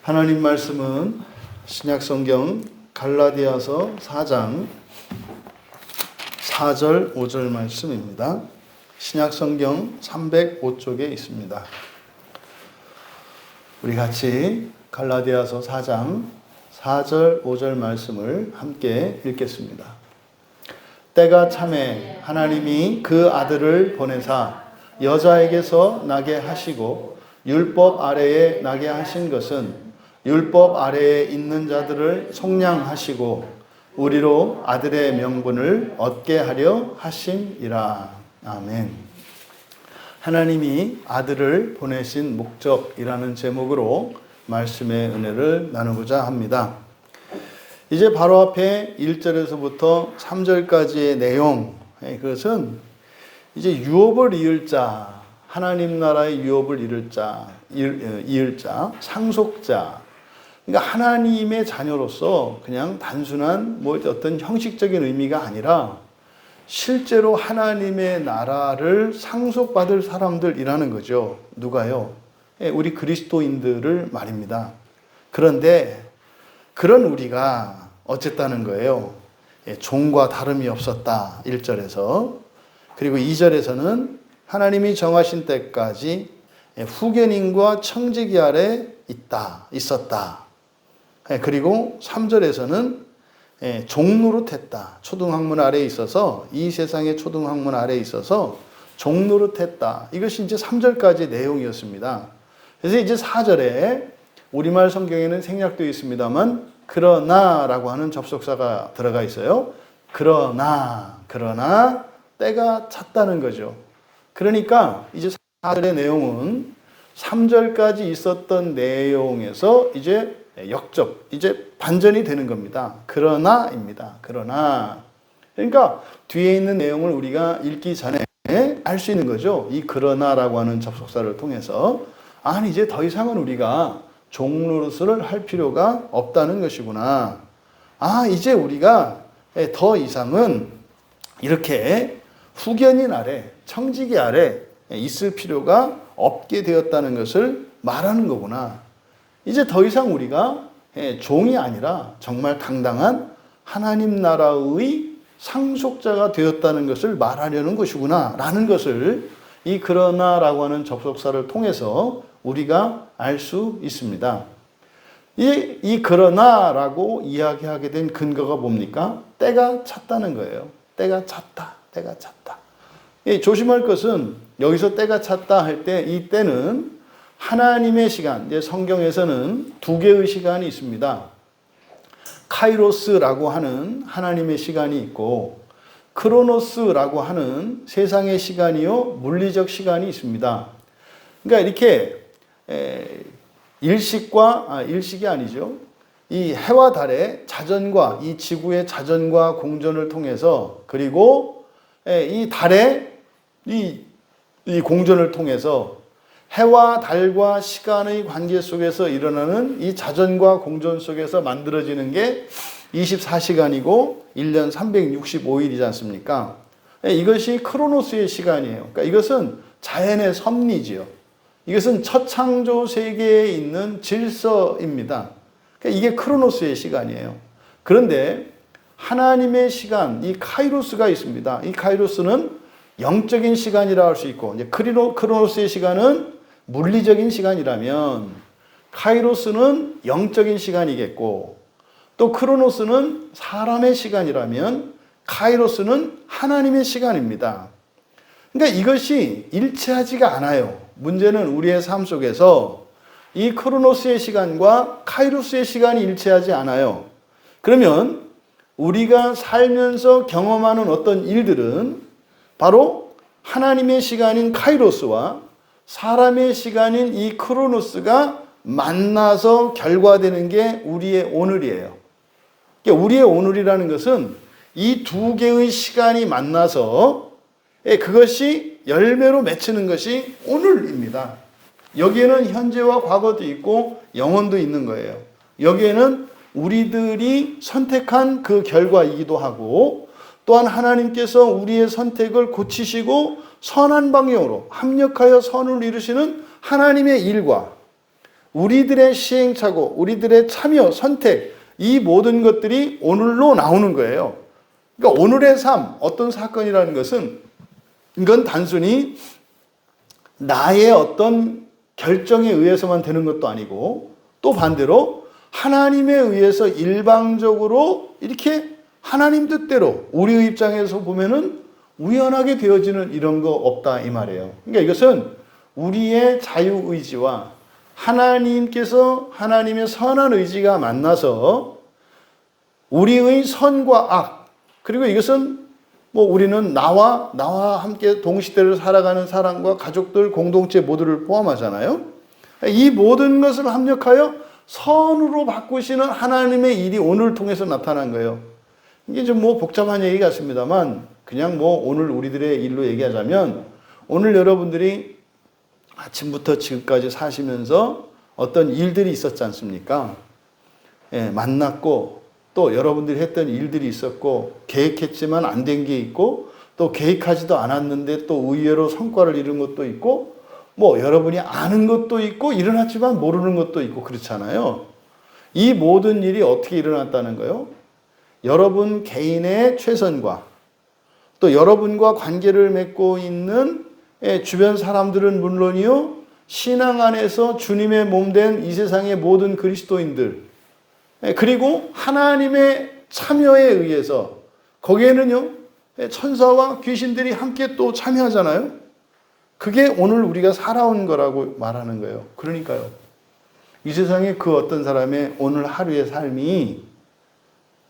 하나님 말씀은 신약성경 갈라디아서 4장 4절 5절 말씀입니다. 신약성경 305쪽에 있습니다. 우리 같이 갈라디아서 4장 4절 5절 말씀을 함께 읽겠습니다. 때가 차매 하나님이 그 아들을 보내사 여자에게서 나게 하시고 율법 아래에 나게 하신 것은 율법 아래에 있는 자들을 속량하시고 우리로 아들의 명분을 얻게 하려 하심이라. 아멘. 하나님이 아들을 보내신 목적이라는 제목으로 말씀의 은혜를 나누고자 합니다. 이제 바로 앞에 1절에서부터 3절까지의 내용, 그것은 이제 유업을 이을 자, 하나님 나라의 유업을 이을 자, 상속자, 그러니까 하나님의 자녀로서 그냥 단순한 어떤 형식적인 의미가 아니라 실제로 하나님의 나라를 상속받을 사람들이라는 거죠. 누가요? 우리 그리스도인들을 말입니다. 그런데 그런 우리가 어쨌다는 거예요. 종과 다름이 없었다. 1절에서. 그리고 2절에서는 하나님이 정하신 때까지 후견인과 청지기 아래 있었다. 그리고 3절에서는 종노릇했다. 초등학문 아래에 있어서, 이 세상의 초등학문 아래에 있어서 종노릇했다. 이것이 이제 3절까지 내용이었습니다. 그래서 이제 4절에 우리말 성경에는 생략되어 있습니다만 그러나라고 하는 접속사가 들어가 있어요. 그러나 때가 찼다는 거죠. 그러니까 이제 4절의 내용은 3절까지 있었던 내용에서 이제 이제 반전이 되는 겁니다. 그러나입니다. 그러나. 그러니까 뒤에 있는 내용을 우리가 읽기 전에 알 수 있는 거죠. 이 그러나라고 하는 접속사를 통해서. 아니, 이제 더 이상은 우리가 종노릇을 할 필요가 없다는 것이구나. 이제 우리가 더 이상은 이렇게 후견인 아래, 청지기 아래 있을 필요가 없게 되었다는 것을 말하는 거구나. 이제 더 이상 우리가 종이 아니라 정말 당당한 하나님 나라의 상속자가 되었다는 것을 말하려는 것이구나 라는 것을 이 그러나라고 하는 접속사를 통해서 우리가 알 수 있습니다. 이 그러나라고 이야기하게 된 근거가 뭡니까? 때가 찼다는 거예요. 때가 찼다. 조심할 것은 여기서 때가 찼다 할 때 이 때는 하나님의 시간, 이제 성경에서는 두 개의 시간이 있습니다. 카이로스라고 하는 하나님의 시간이 있고 크로노스라고 하는 세상의 시간이요 물리적 시간이 있습니다. 그러니까 이렇게 일식이 아니죠. 이 해와 달의 자전과 이 지구의 자전과 공전을 통해서 그리고 이 달의 이 공전을 통해서 해와 달과 시간의 관계 속에서 일어나는 이 자전과 공전 속에서 만들어지는 게 24시간이고 1년 365일이지 않습니까? 이것이 크로노스의 시간이에요. 그러니까 이것은 자연의 섭리지요. 이것은 첫 창조 세계에 있는 질서입니다. 그러니까 이게 크로노스의 시간이에요. 그런데 하나님의 시간, 이 카이로스가 있습니다. 이 카이로스는 영적인 시간이라 할 수 있고, 이제 크로노스의 시간은 물리적인 시간이라면 카이로스는 영적인 시간이겠고, 또 크로노스는 사람의 시간이라면 카이로스는 하나님의 시간입니다. 그러니까 이것이 일치하지가 않아요. 문제는 우리의 삶 속에서 이 크로노스의 시간과 카이로스의 시간이 일치하지 않아요. 그러면 우리가 살면서 경험하는 어떤 일들은 바로 하나님의 시간인 카이로스와 사람의 시간인 이 크로노스가 만나서 결과되는 게 우리의 오늘이에요. 그러니까 우리의 오늘이라는 것은 이 두 개의 시간이 만나서 그것이 열매로 맺히는 것이 오늘입니다. 여기에는 현재와 과거도 있고 영원도 있는 거예요. 여기에는 우리들이 선택한 그 결과이기도 하고 또한 하나님께서 우리의 선택을 고치시고 선한 방향으로 합력하여 선을 이루시는 하나님의 일과 우리들의 시행착오, 우리들의 참여, 선택, 이 모든 것들이 오늘로 나오는 거예요. 그러니까 오늘의 삶, 어떤 사건이라는 것은 이건 단순히 나의 어떤 결정에 의해서만 되는 것도 아니고 또 반대로 하나님에 의해서 일방적으로 이렇게 하나님 뜻대로 우리의 입장에서 보면은 우연하게 되어지는 이런 거 없다 이 말이에요. 그러니까 이것은 우리의 자유의지와 하나님께서 하나님의 선한 의지가 만나서 우리의 선과 악, 그리고 이것은 뭐 우리는 나와 함께 동시대를 살아가는 사람과 가족들, 공동체 모두를 포함하잖아요. 이 모든 것을 합력하여 선으로 바꾸시는 하나님의 일이 오늘 통해서 나타난 거예요. 이게 좀 뭐 복잡한 얘기 같습니다만 그냥 뭐 오늘 우리들의 일로 얘기하자면 오늘 여러분들이 아침부터 지금까지 사시면서 어떤 일들이 있었지 않습니까? 예, 만났고 또 여러분들이 했던 일들이 있었고 계획했지만 안 된 게 있고 또 계획하지도 않았는데 또 의외로 성과를 이룬 것도 있고 뭐 여러분이 아는 것도 있고 일어났지만 모르는 것도 있고 그렇잖아요. 이 모든 일이 어떻게 일어났다는 거예요? 여러분 개인의 최선과 또 여러분과 관계를 맺고 있는 주변 사람들은 물론이요, 신앙 안에서 주님의 몸된 이 세상의 모든 그리스도인들, 그리고 하나님의 참여에 의해서 거기에는요 천사와 귀신들이 함께 또 참여하잖아요. 그게 오늘 우리가 살아온 거라고 말하는 거예요. 그러니까요, 이 세상에 그 어떤 사람의 오늘 하루의 삶이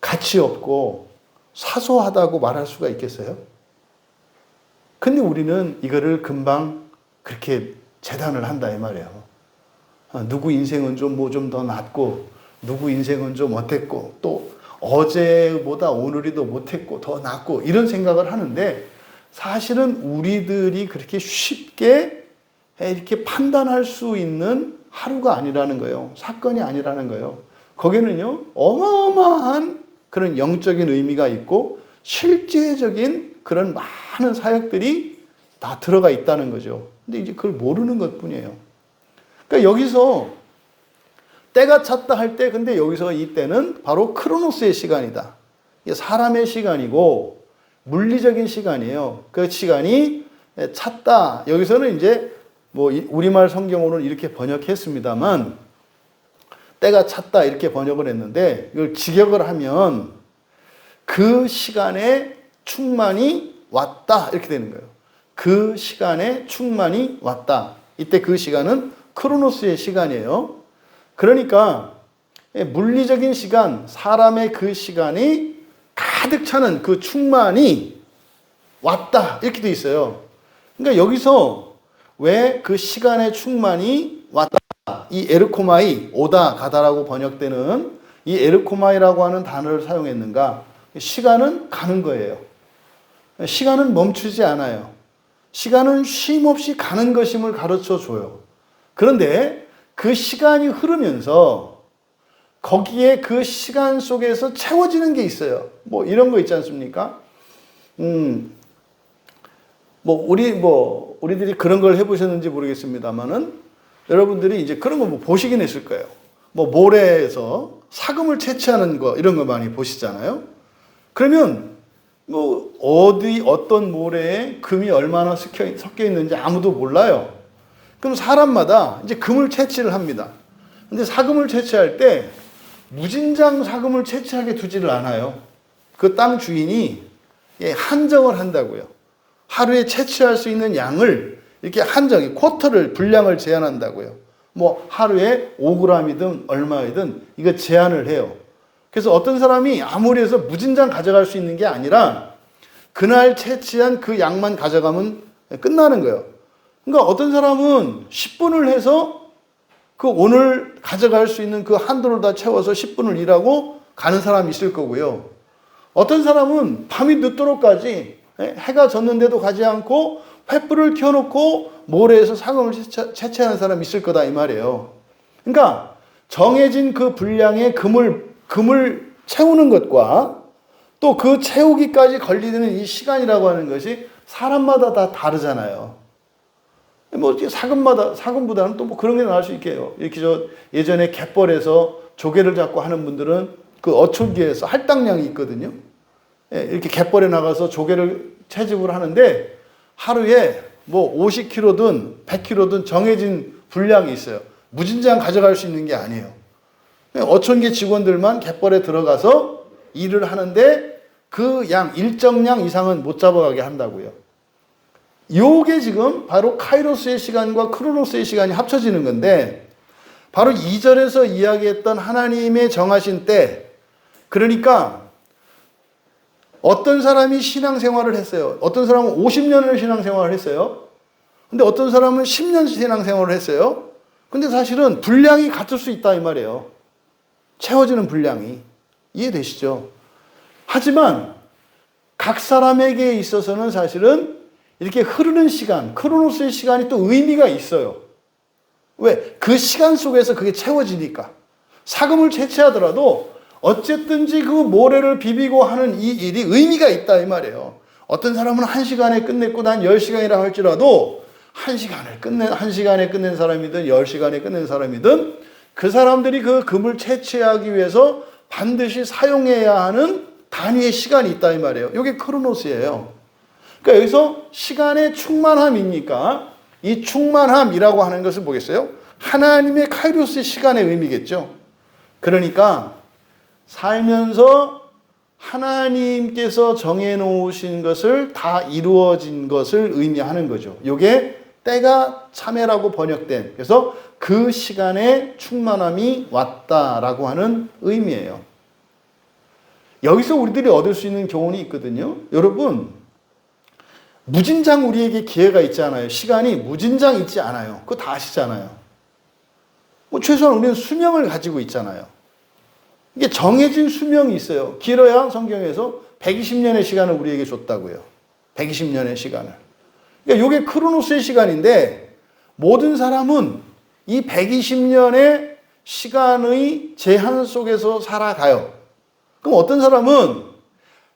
가치 없고 사소하다고 말할 수가 있겠어요? 근데 우리는 이거를 금방 그렇게 재단을 한다 이 말이에요. 누구 인생은 좀 뭐 좀 더 낫고 누구 인생은 좀 어땠고 또 어제보다 오늘이 더 못했고 더 낫고 이런 생각을 하는데 사실은 우리들이 그렇게 쉽게 이렇게 판단할 수 있는 하루가 아니라는 거예요. 사건이 아니라는 거예요. 거기는요 어마어마한 그런 영적인 의미가 있고 실제적인 그런 많은 사역들이 다 들어가 있다는 거죠. 근데 이제 그걸 모르는 것 뿐이에요. 그러니까 여기서 때가 찼다 할 때, 근데 여기서 이 때는 바로 크로노스의 시간이다. 이게 사람의 시간이고 물리적인 시간이에요. 그 시간이 찼다. 여기서는 이제 뭐 우리말 성경으로는 이렇게 번역했습니다만 때가 찼다 이렇게 번역을 했는데 이걸 직역을 하면 그 시간에 충만이 왔다 이렇게 되는 거예요. 그 시간에 충만이 왔다. 이때 그 시간은 크로노스의 시간이에요. 그러니까 물리적인 시간, 사람의 그 시간이 가득 차는 그 충만이 왔다 이렇게 돼 있어요. 그러니까 여기서 왜 그 시간의 충만이 왔다, 이 에르코마이, 오다 가다라고 번역되는 이 에르코마이라고 하는 단어를 사용했는가? 시간은 가는 거예요. 시간은 멈추지 않아요. 시간은 쉼 없이 가는 것임을 가르쳐 줘요. 그런데 그 시간이 흐르면서 거기에 그 시간 속에서 채워지는 게 있어요. 뭐 이런 거 있지 않습니까? 우리들이 그런 걸 해보셨는지 모르겠습니다만은 여러분들이 이제 그런 거 뭐 보시긴 했을 거예요. 뭐 모래에서 사금을 채취하는 거 이런 거 많이 보시잖아요. 그러면 뭐 어떤 모래에 금이 얼마나 섞여 있는지 아무도 몰라요. 그럼 사람마다 이제 금을 채취를 합니다. 근데 사금을 채취할 때 무진장 사금을 채취하게 두지를 않아요. 그 땅 주인이 한정을 한다고요. 하루에 채취할 수 있는 양을 이렇게 쿼터를, 분량을 제한한다고요. 뭐 하루에 5g이든 얼마이든 이거 제한을 해요. 그래서 어떤 사람이 아무리 해서 무진장 가져갈 수 있는 게 아니라 그날 채취한 그 양만 가져가면 끝나는 거예요. 그러니까 어떤 사람은 10분을 해서 그 오늘 가져갈 수 있는 그 한도를 다 채워서 10분을 일하고 가는 사람이 있을 거고요. 어떤 사람은 밤이 늦도록까지 해가 졌는데도 가지 않고 횃불을 켜놓고 모래에서 사금을 채취하는 사람이 있을 거다 이 말이에요. 그러니까 정해진 그 분량의 금을 채우는 것과 또 그 채우기까지 걸리는 이 시간이라고 하는 것이 사람마다 다 다르잖아요. 뭐 사금보다는 또 뭐 그런 게 나을 수 있게요. 이렇게 예전에 갯벌에서 조개를 잡고 하는 분들은 그 어촌기에서 할당량이 있거든요. 예, 이렇게 갯벌에 나가서 조개를 채집을 하는데 하루에 뭐 50kg든 100kg든 정해진 분량이 있어요. 무진장 가져갈 수 있는 게 아니에요. 어촌계 직원들만 갯벌에 들어가서 일을 하는데 그 일정량 이상은 못 잡아가게 한다고요. 요게 지금 바로 카이로스의 시간과 크로노스의 시간이 합쳐지는 건데, 바로 2절에서 이야기했던 하나님의 정하신 때, 그러니까 어떤 사람이 신앙생활을 했어요. 어떤 사람은 50년을 신앙생활을 했어요. 근데 어떤 사람은 10년 신앙생활을 했어요. 근데 사실은 분량이 같을 수 있다 이 말이에요. 채워지는 분량이. 이해되시죠? 하지만 각 사람에게 있어서는 사실은 이렇게 흐르는 시간, 크로노스의 시간이 또 의미가 있어요. 왜? 그 시간 속에서 그게 채워지니까. 사금을 채취하더라도 어쨌든지 그 모래를 비비고 하는 이 일이 의미가 있다 이 말이에요. 어떤 사람은 1시간에 끝냈고 난 10시간이라 할지라도 1시간에 끝낸 사람이든 10시간에 끝낸 사람이든 그 사람들이 그 금을 채취하기 위해서 반드시 사용해야 하는 단위의 시간이 있다 이 말이에요. 이게 크로노스예요. 그러니까 여기서 시간의 충만함이니까 이 충만함이라고 하는 것을 보겠어요? 하나님의 카이로스의 시간의 의미겠죠. 그러니까 살면서 하나님께서 정해놓으신 것을 다 이루어진 것을 의미하는 거죠. 이게 때가 참회라고 번역된, 그래서 그 시간에 충만함이 왔다라고 하는 의미예요. 여기서 우리들이 얻을 수 있는 교훈이 있거든요. 여러분, 무진장 우리에게 기회가 있잖아요. 시간이 무진장 있지 않아요. 그거 다 아시잖아요. 뭐 최소한 우리는 수명을 가지고 있잖아요. 이게 정해진 수명이 있어요. 길어야 성경에서 120년의 시간을 우리에게 줬다고요. 120년의 시간을. 그러니까 이게 크로노스의 시간인데 모든 사람은 이 120년의 시간의 제한 속에서 살아가요. 그럼 어떤 사람은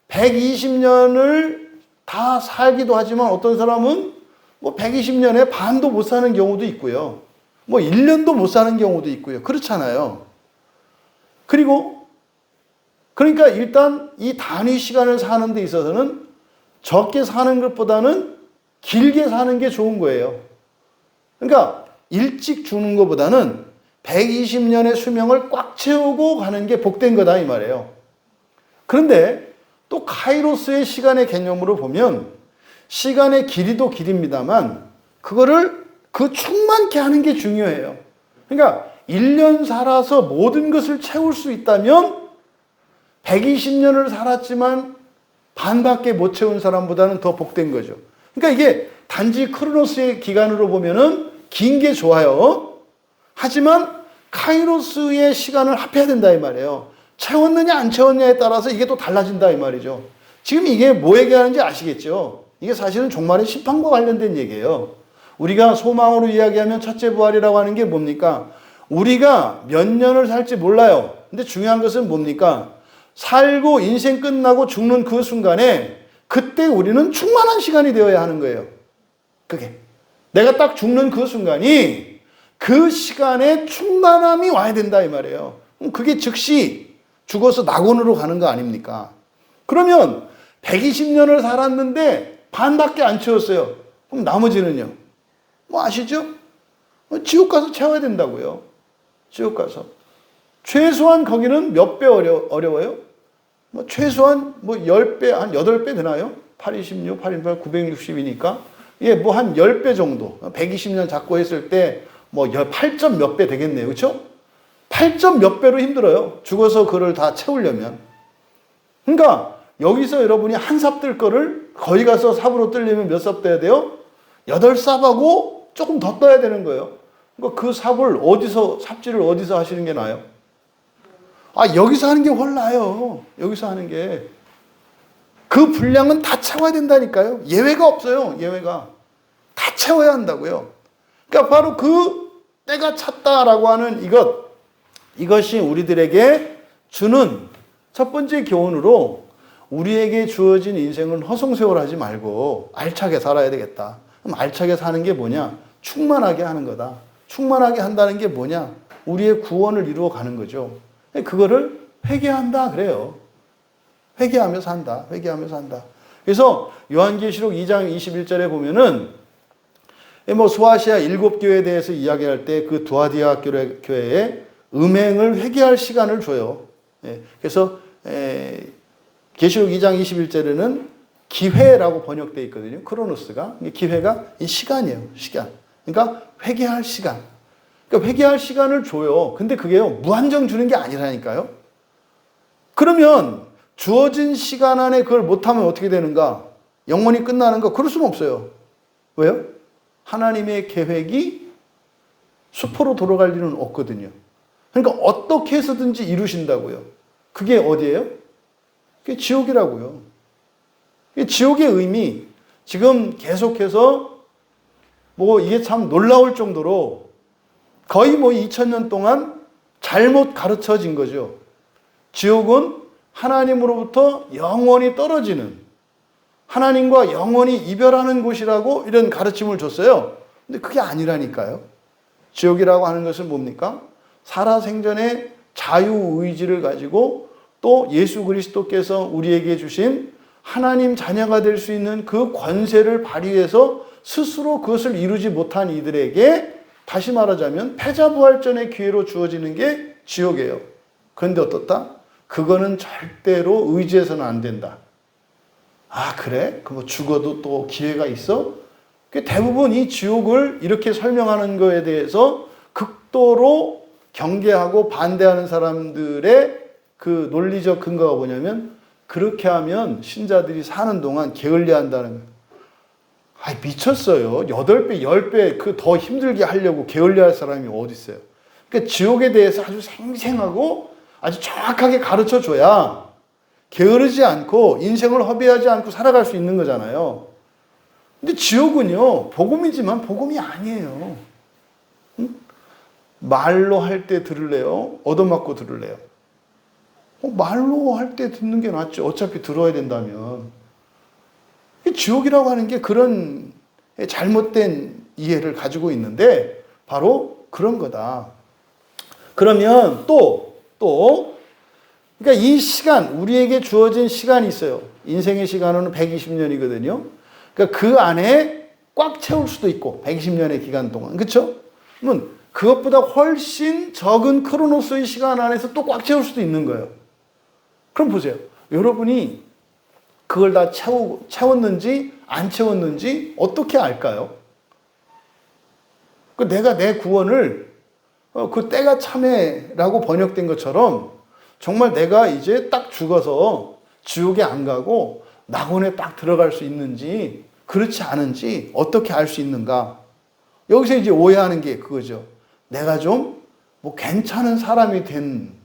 120년을 다 살기도 하지만 어떤 사람은 뭐 120년에 반도 못 사는 경우도 있고요. 뭐 1년도 못 사는 경우도 있고요. 그렇잖아요. 그러니까 일단 이 단위 시간을 사는 데 있어서는 적게 사는 것보다는 길게 사는 게 좋은 거예요. 그러니까 일찍 죽는 것보다는 120년의 수명을 꽉 채우고 가는 게 복된 거다 이 말이에요. 그런데 또 카이로스의 시간의 개념으로 보면 시간의 길이도 길입니다만 그거를 그 충만케 하는 게 중요해요. 그러니까 1년 살아서 모든 것을 채울 수 있다면 120년을 살았지만 반밖에 못 채운 사람보다는 더 복된 거죠. 그러니까 이게 단지 크로노스의 기간으로 보면은 긴 게 좋아요. 하지만 카이로스의 시간을 합해야 된다 이 말이에요. 채웠느냐 안 채웠냐에 따라서 이게 또 달라진다 이 말이죠. 지금 이게 뭐 얘기하는지 아시겠죠? 이게 사실은 종말의 심판과 관련된 얘기예요. 우리가 소망으로 이야기하면 첫째 부활이라고 하는 게 뭡니까? 우리가 몇 년을 살지 몰라요. 근데 중요한 것은 뭡니까? 살고 인생 끝나고 죽는 그 순간에 그때 우리는 충만한 시간이 되어야 하는 거예요. 그게 내가 딱 죽는 그 순간이 그 시간에 충만함이 와야 된다 이 말이에요. 그게 즉시 죽어서 낙원으로 가는 거 아닙니까? 그러면 120년을 살았는데 반밖에 안 채웠어요. 그럼 나머지는요? 뭐 아시죠? 지옥 가서 채워야 된다고요. 지옥 가서. 최소한 거기는 몇 배 어려워요? 뭐 최소한 뭐 10배, 한 8배 되나요? 826, 828, 960이니까. 예, 뭐 한 10배 정도. 120년 잡고 했을 때 뭐 8점 몇 배 되겠네요. 그렇죠? 8점 몇 배로 힘들어요. 죽어서 그걸 다 채우려면. 그러니까 여기서 여러분이 한 삽 뜰 거를 거기 가서 삽으로 뜰려면 몇 삽 떠야 돼요? 8삽하고 조금 더 떠야 되는 거예요. 그러니까 그 삽질을 어디서 하시는 게 나아요? 여기서 하는 게 훨 나아요. 여기서 하는 게. 그 분량은 다 채워야 된다니까요. 예외가 없어요. 예외가. 다 채워야 한다고요. 그러니까 바로 그 때가 찼다라고 하는 이것이 우리들에게 주는 첫 번째 교훈으로 우리에게 주어진 인생은 허송세월하지 말고 알차게 살아야 되겠다. 그럼 알차게 사는 게 뭐냐? 충만하게 하는 거다. 충만하게 한다는 게 뭐냐? 우리의 구원을 이루어 가는 거죠. 그거를 회개한다 그래요. 회개하면서 한다. 회개하면서 한다. 그래서 요한계시록 2장 21절에 보면은 뭐 소아시아 7교회에 대해서 이야기할 때 그 두아디아 교회에 음행을 회개할 시간을 줘요. 그래서 계시록 2장 21절에는 기회라고 번역되어 있거든요. 크로노스가. 기회가 이 시간이에요. 시간. 그러니까 회개할 시간. 그러니까 회개할 시간을 줘요. 근데 그게요, 무한정 주는 게 아니라니까요. 그러면 주어진 시간 안에 그걸 못하면 어떻게 되는가? 영원히 끝나는가? 그럴 수는 없어요. 왜요? 하나님의 계획이 수포로 돌아갈 일은 없거든요. 그러니까 어떻게 해서든지 이루신다고요. 그게 어디예요? 그게 지옥이라고요. 지옥의 의미, 지금 계속해서 뭐 이게 참 놀라울 정도로 거의 뭐 2000년 동안 잘못 가르쳐진 거죠. 지옥은 하나님으로부터 영원히 떨어지는, 하나님과 영원히 이별하는 곳이라고 이런 가르침을 줬어요. 근데 그게 아니라니까요. 지옥이라고 하는 것은 뭡니까? 살아생전의 자유의지를 가지고 또 예수 그리스도께서 우리에게 주신 하나님 자녀가 될 수 있는 그 권세를 발휘해서 스스로 그것을 이루지 못한 이들에게 다시 말하자면 패자부활전의 기회로 주어지는 게 지옥이에요. 그런데 어떻다? 그거는 절대로 의지해서는 안 된다. 아, 그래? 그럼 죽어도 또 기회가 있어? 대부분 이 지옥을 이렇게 설명하는 거에 대해서 극도로 경계하고 반대하는 사람들의 그 논리적 근거가 뭐냐면, 그렇게 하면 신자들이 사는 동안 게을리한다는 거예요. 아, 미쳤어요. 8배, 10배 그 더 힘들게 하려고 게을리할 사람이 어디 있어요? 그러니까 지옥에 대해서 아주 생생하고 아주 정확하게 가르쳐 줘야 게으르지 않고 인생을 허비하지 않고 살아갈 수 있는 거잖아요. 근데 지옥은요, 복음이지만 복음이 아니에요. 응? 말로 할 때 들을래요? 얻어맞고 들을래요? 말로 할 때 듣는 게 낫지. 어차피 들어야 된다면. 지옥이라고 하는 게 그런 잘못된 이해를 가지고 있는데 바로 그런 거다. 그러면 또 그러니까 이 시간, 우리에게 주어진 시간이 있어요. 인생의 시간은 120년이거든요. 그러니까 그 안에 꽉 채울 수도 있고 120년의 기간 동안. 그렇죠? 그러면 그것보다 훨씬 적은 크로노스의 시간 안에서 또 꽉 채울 수도 있는 거예요. 그럼 보세요. 여러분이 그걸 다 채웠는지 안 채웠는지 어떻게 알까요? 내가 내 구원을 그 때가 참에라고 번역된 것처럼 정말 내가 이제 딱 죽어서 지옥에 안 가고 낙원에 딱 들어갈 수 있는지 그렇지 않은지 어떻게 알 수 있는가? 여기서 이제 오해하는 게 그거죠. 내가 좀 뭐 괜찮은 사람이 된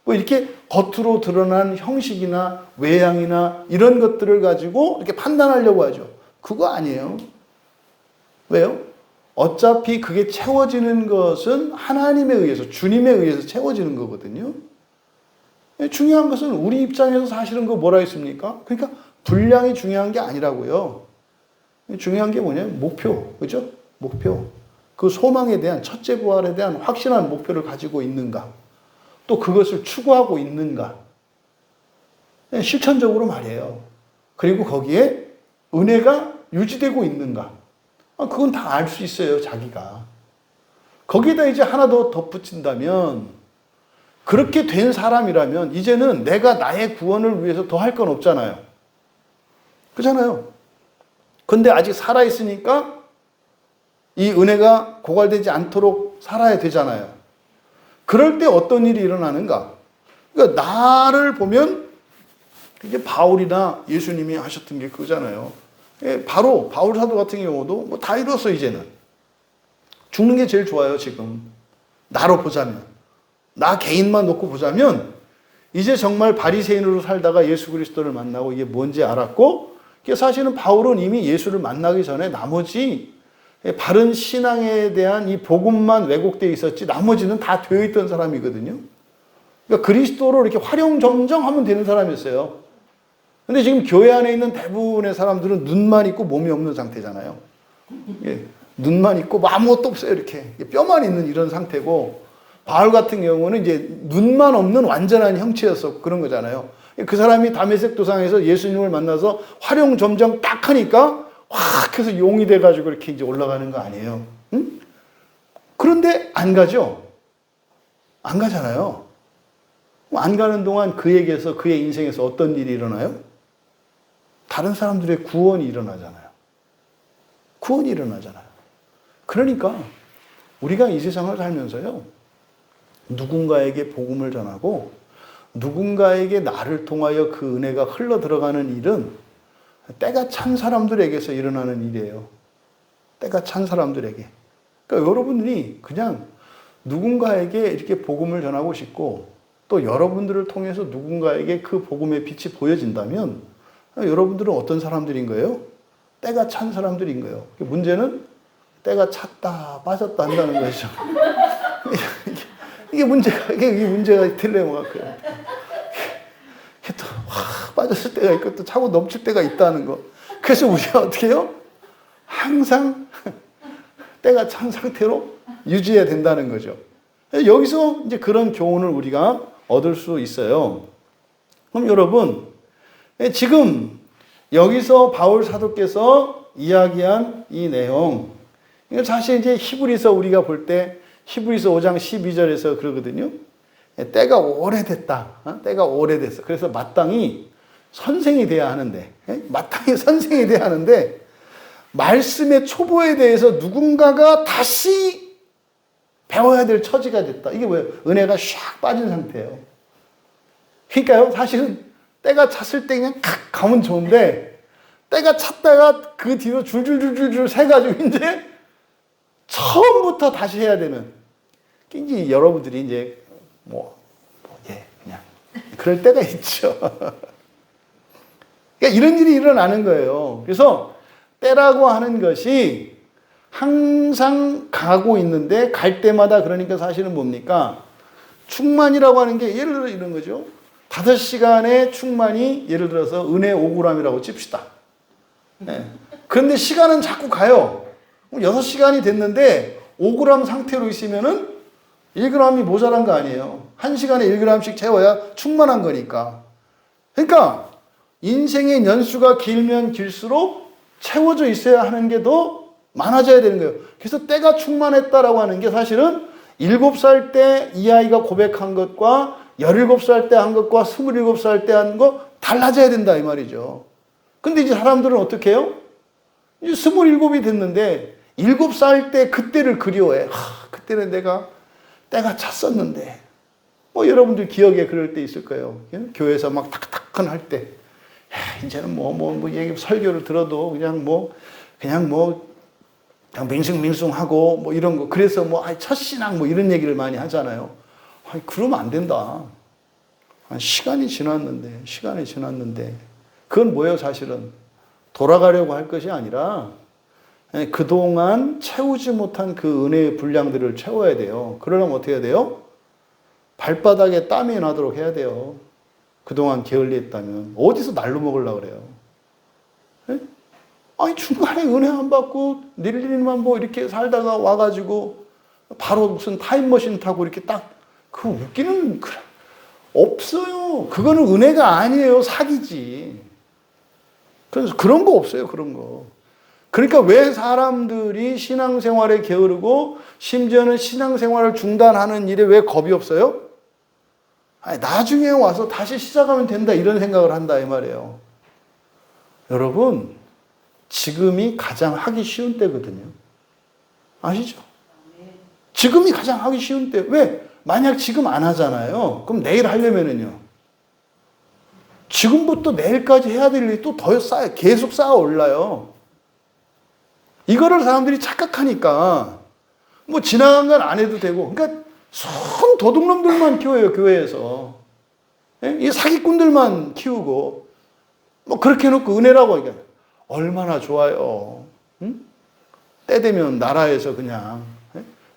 뭐 이렇게 겉으로 드러난 형식이나 외양이나 이런 것들을 가지고 이렇게 판단하려고 하죠. 그거 아니에요. 왜요? 어차피 그게 채워지는 것은 하나님에 의해서, 주님에 의해서 채워지는 거거든요. 중요한 것은 우리 입장에서 사실은 그 뭐라 했습니까? 그러니까 분량이 중요한 게 아니라고요. 중요한 게 뭐냐면 목표, 그죠? 목표. 그 소망에 대한, 첫째 부활에 대한 확실한 목표를 가지고 있는가? 또 그것을 추구하고 있는가? 실천적으로 말이에요. 그리고 거기에 은혜가 유지되고 있는가? 그건 다 알 수 있어요, 자기가. 거기에다 이제 하나 더 덧붙인다면, 그렇게 된 사람이라면 이제는 내가 나의 구원을 위해서 더 할 건 없잖아요. 그렇잖아요. 근데 아직 살아있으니까 이 은혜가 고갈되지 않도록 살아야 되잖아요. 그럴 때 어떤 일이 일어나는가? 그러니까 나를 보면 이게 바울이나 예수님이 하셨던 게 그거잖아요. 바로 바울 사도 같은 경우도 뭐 다 이뤘어 이제는. 죽는 게 제일 좋아요 지금. 나로 보자면. 나 개인만 놓고 보자면 이제 정말 바리새인으로 살다가 예수 그리스도를 만나고 이게 뭔지 알았고, 사실은 바울은 이미 예수를 만나기 전에 나머지 바른 신앙에 대한 이 복음만 왜곡되어 있었지 나머지는 다 되어 있던 사람이거든요. 그러니까 그리스도로 이렇게 활용정정하면 되는 사람이었어요. 근데 지금 교회 안에 있는 대부분의 사람들은 눈만 있고 몸이 없는 상태잖아요. 눈만 있고 뭐 아무것도 없어요. 이렇게 뼈만 있는 이런 상태고, 바울 같은 경우는 이제 눈만 없는 완전한 형체였었고 그런 거잖아요. 그 사람이 다메섹 도상에서 예수님을 만나서 활용점정 딱 하니까 확 해서 용이 돼가지고 이렇게 이제 올라가는 거 아니에요. 응? 그런데 안 가죠. 안 가잖아요. 안 가는 동안 그에게서, 그의 인생에서 어떤 일이 일어나요? 다른 사람들의 구원이 일어나잖아요. 구원이 일어나잖아요. 그러니까 우리가 이 세상을 살면서요, 누군가에게 복음을 전하고 누군가에게 나를 통하여 그 은혜가 흘러 들어가는 일은 때가 찬 사람들에게서 일어나는 일이에요. 때가 찬 사람들에게. 그러니까 여러분들이 그냥 누군가에게 이렇게 복음을 전하고 싶고, 또 여러분들을 통해서 누군가에게 그 복음의 빛이 보여진다면 여러분들은 어떤 사람들인 거예요? 때가 찬 사람들인 거예요. 문제는 때가 찼다 빠졌다 한다는 것이죠. 이게 문제가 딜레마가 그래요. 또 확 빠졌을 때가 있고 또 차고 넘칠 때가 있다는 거. 그래서 우리가 어떻게 해요? 항상 때가 찬 상태로 유지해야 된다는 거죠. 여기서 이제 그런 교훈을 우리가 얻을 수 있어요. 그럼 여러분, 지금 여기서 바울 사도께서 이야기한 이 내용, 이거 사실 이제 히브리서 우리가 볼 때 히브리서 5장 12절에서 그러거든요. 때가 오래됐다. 때가 오래됐어. 그래서 마땅히 선생이 돼야 하는데, 마땅히 선생이 돼야 하는데, 말씀의 초보에 대해서 누군가가 다시 배워야 될 처지가 됐다. 이게 뭐예요? 은혜가 샥 빠진 상태예요. 그러니까요, 사실은 때가 찼을 때 그냥 칵 가면 좋은데, 때가 찼다가 그 뒤로 줄줄줄줄 새가지고 이제 처음부터 다시 해야 되는. 이제 여러분들이 이제 그냥 그럴 때가 있죠. 그러니까 이런 일이 일어나는 거예요. 그래서 때라고 하는 것이 항상 가고 있는데, 갈 때마다, 그러니까 사실은 뭡니까? 충만이라고 하는 게 예를 들어 이런 거죠. 5시간의 충만이 예를 들어서 은혜 5g이라고 칩시다. 네. 그런데 시간은 자꾸 가요. 6시간이 됐는데 5g 상태로 있으면은 1g이 모자란 거 아니에요. 1시간에 1g씩 채워야 충만한 거니까. 그러니까 인생의 연수가 길면 길수록 채워져 있어야 하는 게 더 많아져야 되는 거예요. 그래서 때가 충만했다라고 하는 게 사실은 7살 때 이 아이가 고백한 것과 17살 때 한 것과 27살 때 한 거 달라져야 된다 이 말이죠. 근데 이제 사람들은 어떻게 해요? 이제 27이 됐는데 7살 때 그때를 그리워해. 그때는 내가 때가 찼었는데. 뭐 여러분들 기억에 그럴 때 있을 거예요. 교회에서 막 탁탁한 할 때. 이제는 얘기 설교를 들어도 그냥 밍숭밍숭하고 뭐 이런 거. 그래서 첫 신앙 이런 얘기를 많이 하잖아요. 그러면 안 된다. 시간이 지났는데. 그건 뭐예요, 사실은? 돌아가려고 할 것이 아니라 그동안 채우지 못한 그 은혜의 분량들을 채워야 돼요. 그러려면 어떻게 해야 돼요? 발바닥에 땀이 나도록 해야 돼요. 그동안 게을리했다면. 어디서 날로 먹으려고 그래요? 중간에 은혜 안 받고 닐리만 이렇게 살다가 와가지고 바로 무슨 타임머신 타고 이렇게 그거 웃기는, 없어요. 그거는 은혜가 아니에요. 사기지. 그래서 그런 거 없어요. 그런 거. 그러니까 왜 사람들이 신앙생활에 게으르고 심지어는 신앙생활을 중단하는 일에 왜 겁이 없어요? 나중에 와서 다시 시작하면 된다 이런 생각을 한다 이 말이에요. 여러분, 지금이 가장 하기 쉬운 때거든요. 아시죠? 지금이 가장 하기 쉬운 때. 왜? 만약 지금 안 하잖아요. 그럼 내일 하려면은요. 지금부터 내일까지 해야 될 일이 또 더 쌓여, 계속 쌓아 올라요. 이거를 사람들이 착각하니까 지나간 건 안 해도 되고, 그러니까 손 도둑놈들만 키워요, 교회에서. 이 사기꾼들만 키우고, 그렇게 해놓고 은혜라고 하니까 얼마나 좋아요. 응? 때 되면 나라에서 그냥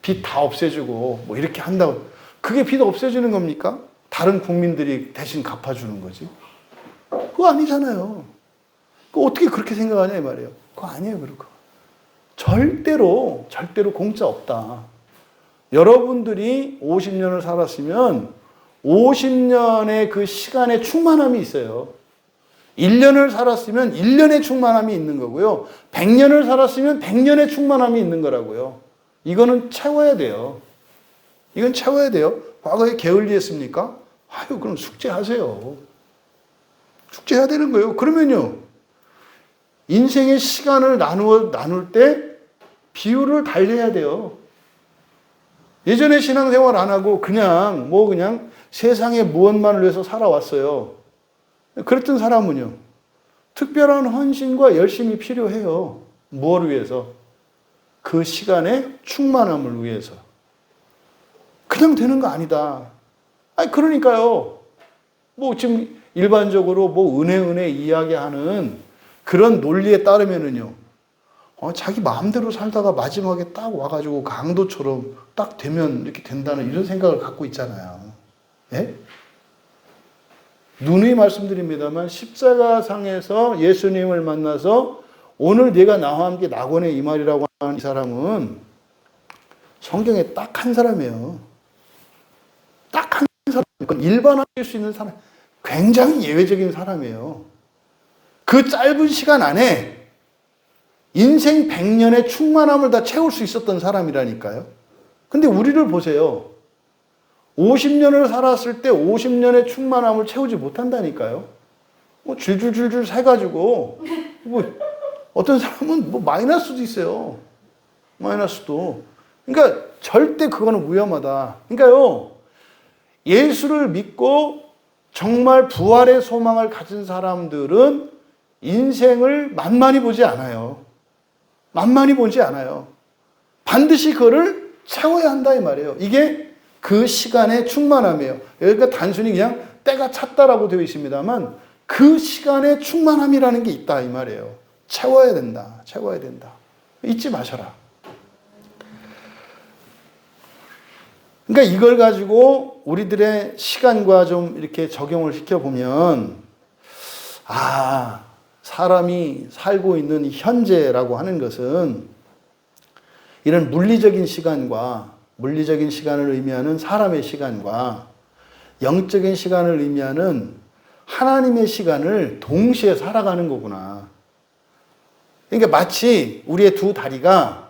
빚 다 없애주고 이렇게 한다고. 그게 빚 없애주는 겁니까? 다른 국민들이 대신 갚아주는 거지. 그거 아니잖아요. 어떻게 그렇게 생각하냐 이 말이에요. 그거 아니에요, 그런 거. 절대로 공짜 없다. 여러분들이 50년을 살았으면 50년의 그 시간의 충만함이 있어요. 1년을 살았으면 1년의 충만함이 있는 거고요. 100년을 살았으면 100년의 충만함이 있는 거라고요. 이거는 채워야 돼요. 이건 채워야 돼요. 과거에 게을리했습니까? 아유, 그럼 숙제하세요. 숙제해야 되는 거예요. 그러면요, 인생의 시간을 나눌 때 비율을 달리해야 돼요. 예전에 신앙생활 안 하고 그냥 세상의 무엇만을 위해서 살아왔어요. 그랬던 사람은요, 특별한 헌신과 열심이 필요해요. 무엇을 위해서? 그 시간의 충만함을 위해서. 그냥 되는 거 아니다. 아니, 그러니까요. 지금 일반적으로 은혜 이야기하는 그런 논리에 따르면은요, 자기 마음대로 살다가 마지막에 딱 와가지고 강도처럼 딱 되면 이렇게 된다는 이런 생각을 갖고 있잖아요. 예? 누누이 말씀드립니다만 십자가상에서 예수님을 만나서 오늘 네가 나와 함께 낙원에 이 말이라고 하는 이 사람은 성경에 딱 한 사람이에요. 딱 한 사람. 그건 일반화될 수 있는 사람. 굉장히 예외적인 사람이에요. 그 짧은 시간 안에 인생 100년의 충만함을 다 채울 수 있었던 사람이라니까요. 근데 우리를 보세요. 50년을 살았을 때 50년의 충만함을 채우지 못한다니까요. 줄줄줄줄 세가지고, 어떤 사람은 마이너스도 있어요. 마이너스도. 그러니까 절대 그거는 위험하다. 그러니까요, 예수를 믿고 정말 부활의 소망을 가진 사람들은 인생을 만만히 보지 않아요. 만만히 보지 않아요. 반드시 그거를 채워야 한다 이 말이에요. 이게 그 시간의 충만함이에요. 여기가 단순히 그냥 때가 찼다라고 되어 있습니다만 그 시간의 충만함이라는 게 있다 이 말이에요. 채워야 된다. 채워야 된다. 잊지 마셔라. 그러니까 이걸 가지고 우리들의 시간과 좀 이렇게 적용을 시켜보면, 사람이 살고 있는 이 현재라고 하는 것은 이런 물리적인 시간과 물리적인 시간을 의미하는 사람의 시간과 영적인 시간을 의미하는 하나님의 시간을 동시에 살아가는 거구나. 그러니까 마치 우리의 두 다리가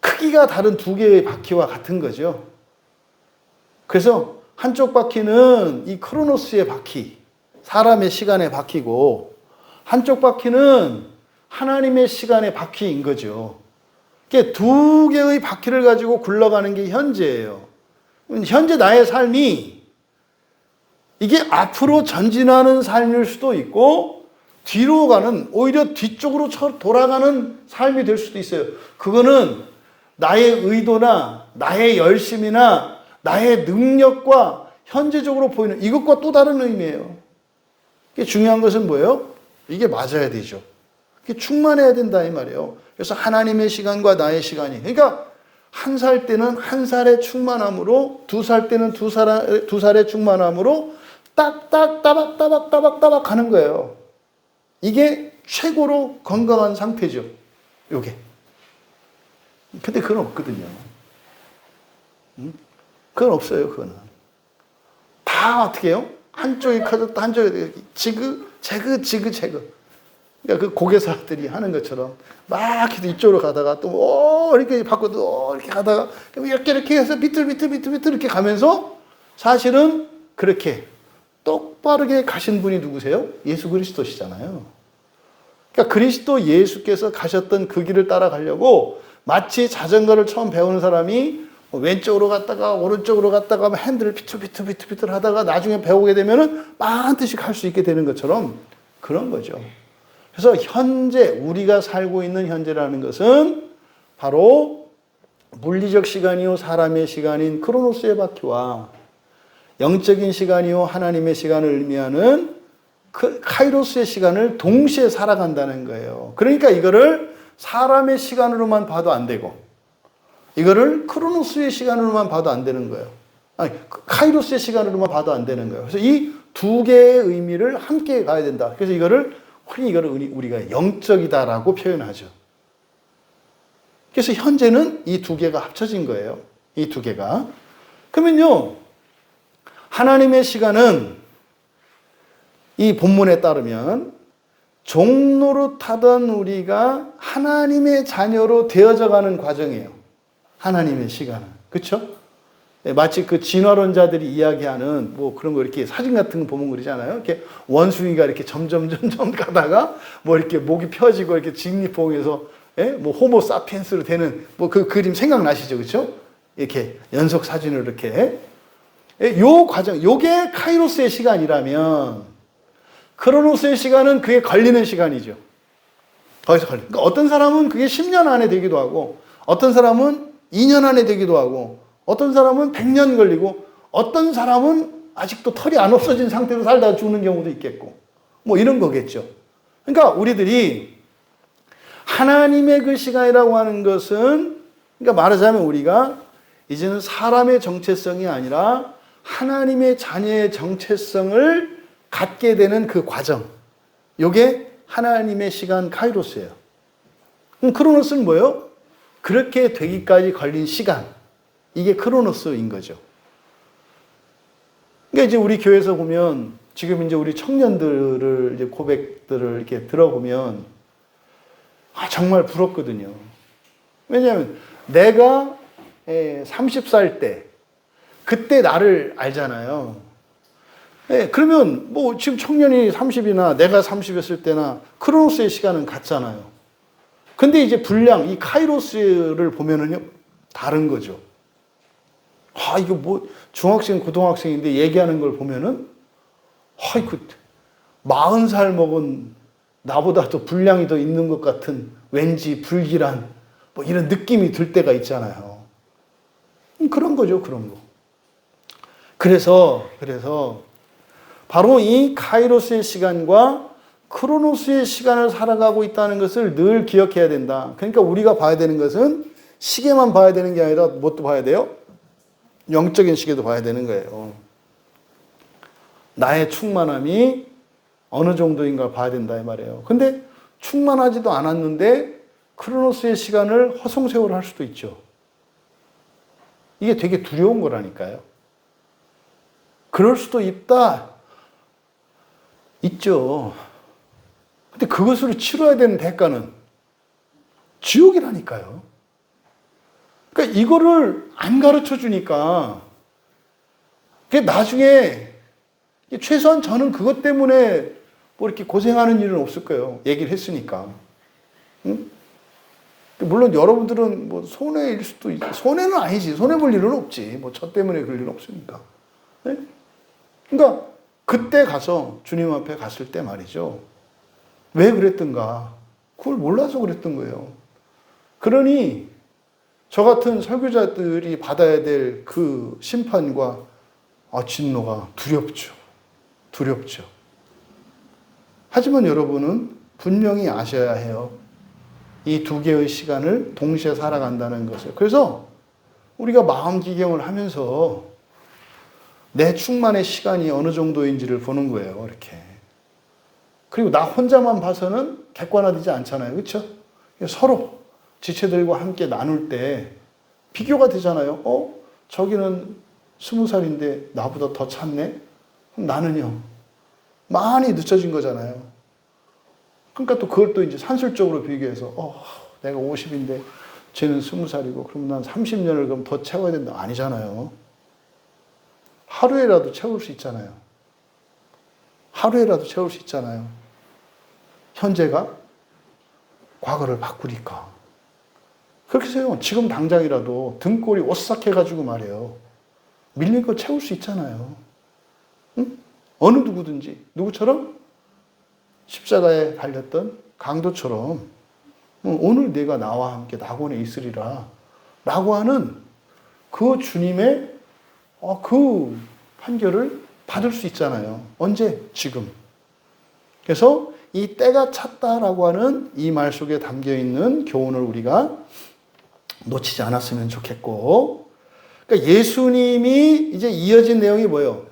크기가 다른 두 개의 바퀴와 같은 거죠. 그래서 한쪽 바퀴는 이 크로노스의 바퀴, 사람의 시간의 바퀴고 한쪽 바퀴는 하나님의 시간의 바퀴인 거죠. 두 개의 바퀴를 가지고 굴러가는 게 현재예요. 현재 나의 삶이 이게 앞으로 전진하는 삶일 수도 있고 뒤로 가는, 오히려 뒤쪽으로 돌아가는 삶이 될 수도 있어요. 그거는 나의 의도나 나의 열심이나 나의 능력과 현재적으로 보이는 이것과 또 다른 의미예요. 중요한 것은 뭐예요? 이게 맞아야 되죠. 이게 충만해야 된다 이 말이에요. 그래서 하나님의 시간과 나의 시간이, 그러니까 한 살 때는 한 살의 충만함으로, 두 살 때는 두 살의 충만함으로 딱딱 따박따박 가는 거예요. 이게 최고로 건강한 상태죠. 요게. 근데 그건 없거든요. 그건 없어요, 그거는. 다 어떻게 해요? 한쪽이 커졌다, 한쪽이 지그. 그러니까 그 고개사들이 하는 것처럼 막 이쪽으로 가다가 또 이렇게 바꿔도 이렇게 가다가 이렇게 해서 비틀비틀 이렇게 가면서 사실은 그렇게 똑바르게 가신 분이 누구세요? 예수 그리스도시잖아요. 그러니까 그리스도 예수께서 가셨던 그 길을 따라가려고 마치 자전거를 처음 배우는 사람이 왼쪽으로 갔다가 오른쪽으로 갔다가 핸들을 비틀비틀 하다가 나중에 배우게 되면은 반드시 갈 수 있게 되는 것처럼 그런 거죠. 그래서 현재 우리가 살고 있는 현재라는 것은 바로 물리적 시간이요 사람의 시간인 크로노스의 바퀴와 영적인 시간이요 하나님의 시간을 의미하는 그 카이로스의 시간을 동시에 살아간다는 거예요. 그러니까 이거를 사람의 시간으로만 봐도 안 되고 이거를 크로노스의 시간으로만 봐도 안 되는 거예요. 아니, 카이로스의 시간으로만 봐도 안 되는 거예요. 그래서 이 두 개의 의미를 함께 가야 된다. 그래서 이거를 우리가 영적이다라고 표현하죠. 그래서 현재는 이 두 개가 합쳐진 거예요. 이 두 개가. 그러면요, 하나님의 시간은 이 본문에 따르면 종노릇하던 우리가 하나님의 자녀로 되어져 가는 과정이에요. 하나님의 시간은. 그렇죠? 마치 그 진화론자들이 이야기하는 뭐 그런 거 이렇게 사진 같은 거 보면 그러잖아요. 이렇게 원숭이가 이렇게 점점 가다가 뭐 이렇게 목이 펴지고 이렇게 직립봉에서 뭐 호모 사피엔스로 되는 뭐 그 그림 생각나시죠? 그렇죠? 이렇게 연속 사진을 이렇게. 요 과정, 요게 카이로스의 시간이라면 크로노스의 시간은 그게 걸리는 시간이죠. 거기서 걸리는. 그러니까 어떤 사람은 그게 10년 안에 되기도 하고, 어떤 사람은 2년 안에 되기도 하고, 어떤 사람은 100년 걸리고, 어떤 사람은 아직도 털이 안 없어진 상태로 살다 죽는 경우도 있겠고, 뭐 이런 거겠죠. 그러니까 우리들이 하나님의 그 시간이라고 하는 것은, 그러니까 말하자면 우리가 이제는 사람의 정체성이 아니라 하나님의 자녀의 정체성을 갖게 되는 그 과정. 요게 하나님의 시간 카이로스예요. 그럼 크로노스는 뭐예요? 그렇게 되기까지 걸린 시간. 이게 크로노스인 거죠. 그러니까 이제 우리 교회에서 보면 지금 이제 우리 청년들을 이제 고백들을 이렇게 들어보면 정말 부럽거든요. 왜냐하면 내가 30살 때 그때 나를 알잖아요. 그러면 뭐 지금 청년이 30이나 내가 30이었을 때나 크로노스의 시간은 같잖아요. 근데 이제 분량, 이 카이로스를 보면은요, 다른 거죠. 이거 뭐 중학생, 고등학생인데 얘기하는 걸 보면은, 이거 40살 먹은 나보다 더 분량이 더 있는 것 같은 왠지 불길한 뭐 이런 느낌이 들 때가 있잖아요. 그런 거죠, 그런 거. 그래서 바로 이 카이로스의 시간과 크로노스의 시간을 살아가고 있다는 것을 늘 기억해야 된다. 그러니까 우리가 봐야 되는 것은 시계만 봐야 되는 게 아니라 뭣도 봐야 돼요? 영적인 시계도 봐야 되는 거예요. 나의 충만함이 어느 정도인가 봐야 된다 이 말이에요. 근데 충만하지도 않았는데 크로노스의 시간을 허송세월할 수도 있죠. 이게 되게 두려운 거라니까요. 그럴 수도 있다. 있죠. 근데 그것으로 치러야 되는 대가는 지옥이라니까요. 그러니까 이거를 안 가르쳐 주니까 나중에 최소한 저는 그것 때문에 뭐 이렇게 고생하는 일은 없을 거예요. 얘기를 했으니까. 응? 물론 여러분들은 뭐 손해일 수도 있고, 손해는 아니지. 손해볼 일은 없지. 뭐 저 때문에 그럴 일은 없으니까. 네? 그러니까 그때 가서 주님 앞에 갔을 때 말이죠. 왜 그랬던가? 그걸 몰라서 그랬던 거예요. 그러니 저 같은 설교자들이 받아야 될 그 심판과 진노가 두렵죠. 두렵죠. 하지만 여러분은 분명히 아셔야 해요. 이 두 개의 시간을 동시에 살아간다는 것을. 그래서 우리가 마음기경을 하면서 내 충만의 시간이 어느 정도인지를 보는 거예요. 이렇게. 그리고 나 혼자만 봐서는 객관화되지 않잖아요. 그렇죠? 서로 지체들과 함께 나눌 때 비교가 되잖아요. 저기는 20살인데 나보다 더 찼네? 그럼 나는요. 많이 늦춰진 거잖아요. 그러니까 또 그걸 또 이제 산술적으로 비교해서 내가 50인데 쟤는 20살이고 그럼 난 30년을 그럼 더 채워야 된다. 아니잖아요. 하루에라도 채울 수 있잖아요. 하루에라도 채울 수 있잖아요. 현재가 과거를 바꾸니까. 그렇게 해서 지금 당장이라도 등골이 오싹해가지고 말이에요. 밀린 거 채울 수 있잖아요. 응? 어느 누구든지. 누구처럼? 십자가에 달렸던 강도처럼 오늘 내가 나와 함께 낙원에 있으리라 라고 하는 그 주님의 그 판결을 받을 수 있잖아요. 언제? 지금. 그래서 이 때가 찼다라고 하는 이 말 속에 담겨있는 교훈을 우리가 놓치지 않았으면 좋겠고, 그러니까 예수님이 이제 이어진 내용이 뭐예요?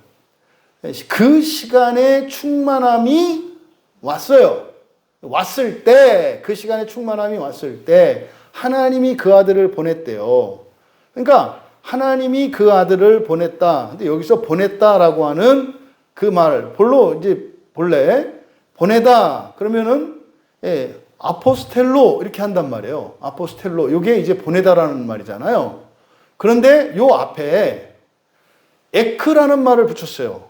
그 시간에 충만함이 왔어요. 왔을 때, 그 시간에 충만함이 왔을 때, 하나님이 그 아들을 보냈대요. 그러니까 하나님이 그 아들을 보냈다. 근데 여기서 보냈다라고 하는 그 말, 본래 보내다 그러면은 아포스텔로 이렇게 한단 말이에요. 아포스텔로. 이게 이제 보내다라는 말이잖아요. 그런데 요 앞에 에크라는 말을 붙였어요.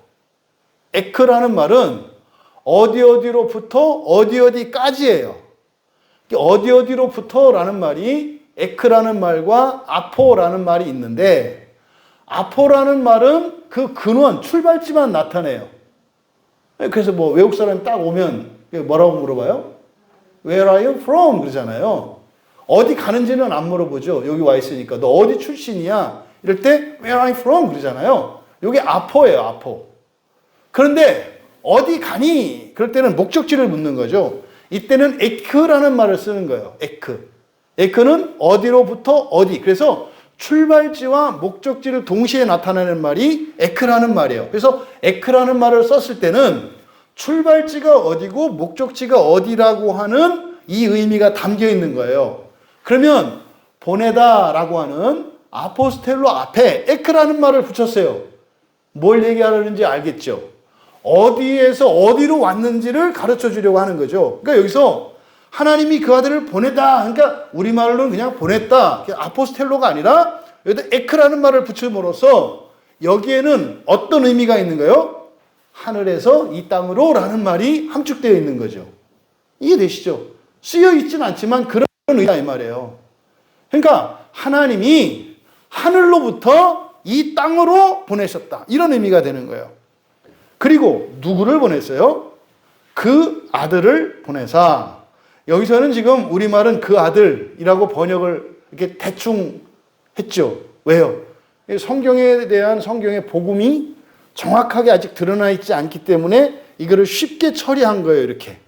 에크라는 말은 어디로부터 어디까지예요. 어디로부터라는 말이 에크라는 말과 아포라는 말이 있는데, 아포라는 말은 그 근원, 출발지만 나타내요. 그래서 뭐 외국 사람이 딱 오면 뭐라고 물어봐요? Where are you from? 그러잖아요. 어디 가는지는 안 물어보죠. 여기 와 있으니까. 너 어디 출신이야? 이럴 때 Where are you from? 그러잖아요. 이게 아포예요, 아포. 그런데 어디 가니? 그럴 때는 목적지를 묻는 거죠. 이때는 에크라는 말을 쓰는 거예요. 에크. 에크는 어디로부터 어디. 그래서 출발지와 목적지를 동시에 나타내는 말이 에크라는 말이에요. 그래서 에크라는 말을 썼을 때는 출발지가 어디고 목적지가 어디라고 하는 이 의미가 담겨 있는 거예요. 그러면 보내다라고 하는 아포스텔로 앞에 에크라는 말을 붙였어요. 뭘 얘기하려는지 알겠죠? 어디에서 어디로 왔는지를 가르쳐 주려고 하는 거죠. 그러니까 여기서 하나님이 그 아들을 보내다. 그러니까 우리말로는 그냥 보냈다. 아포스텔로가 아니라 여기다 에크라는 말을 붙임으로써 여기에는 어떤 의미가 있는가요? 하늘에서 이 땅으로 라는 말이 함축되어 있는 거죠. 이해되시죠? 쓰여 있지는 않지만 그런 의미다 이 말이에요. 그러니까 하나님이 하늘로부터 이 땅으로 보내셨다. 이런 의미가 되는 거예요. 그리고 누구를 보냈어요? 그 아들을 보내사. 여기서는 지금 우리말은 그 아들이라고 번역을 이렇게 대충 했죠. 왜요? 성경에 대한 성경의 복음이 정확하게 아직 드러나 있지 않기 때문에 이거를 쉽게 처리한 거예요. 이렇게.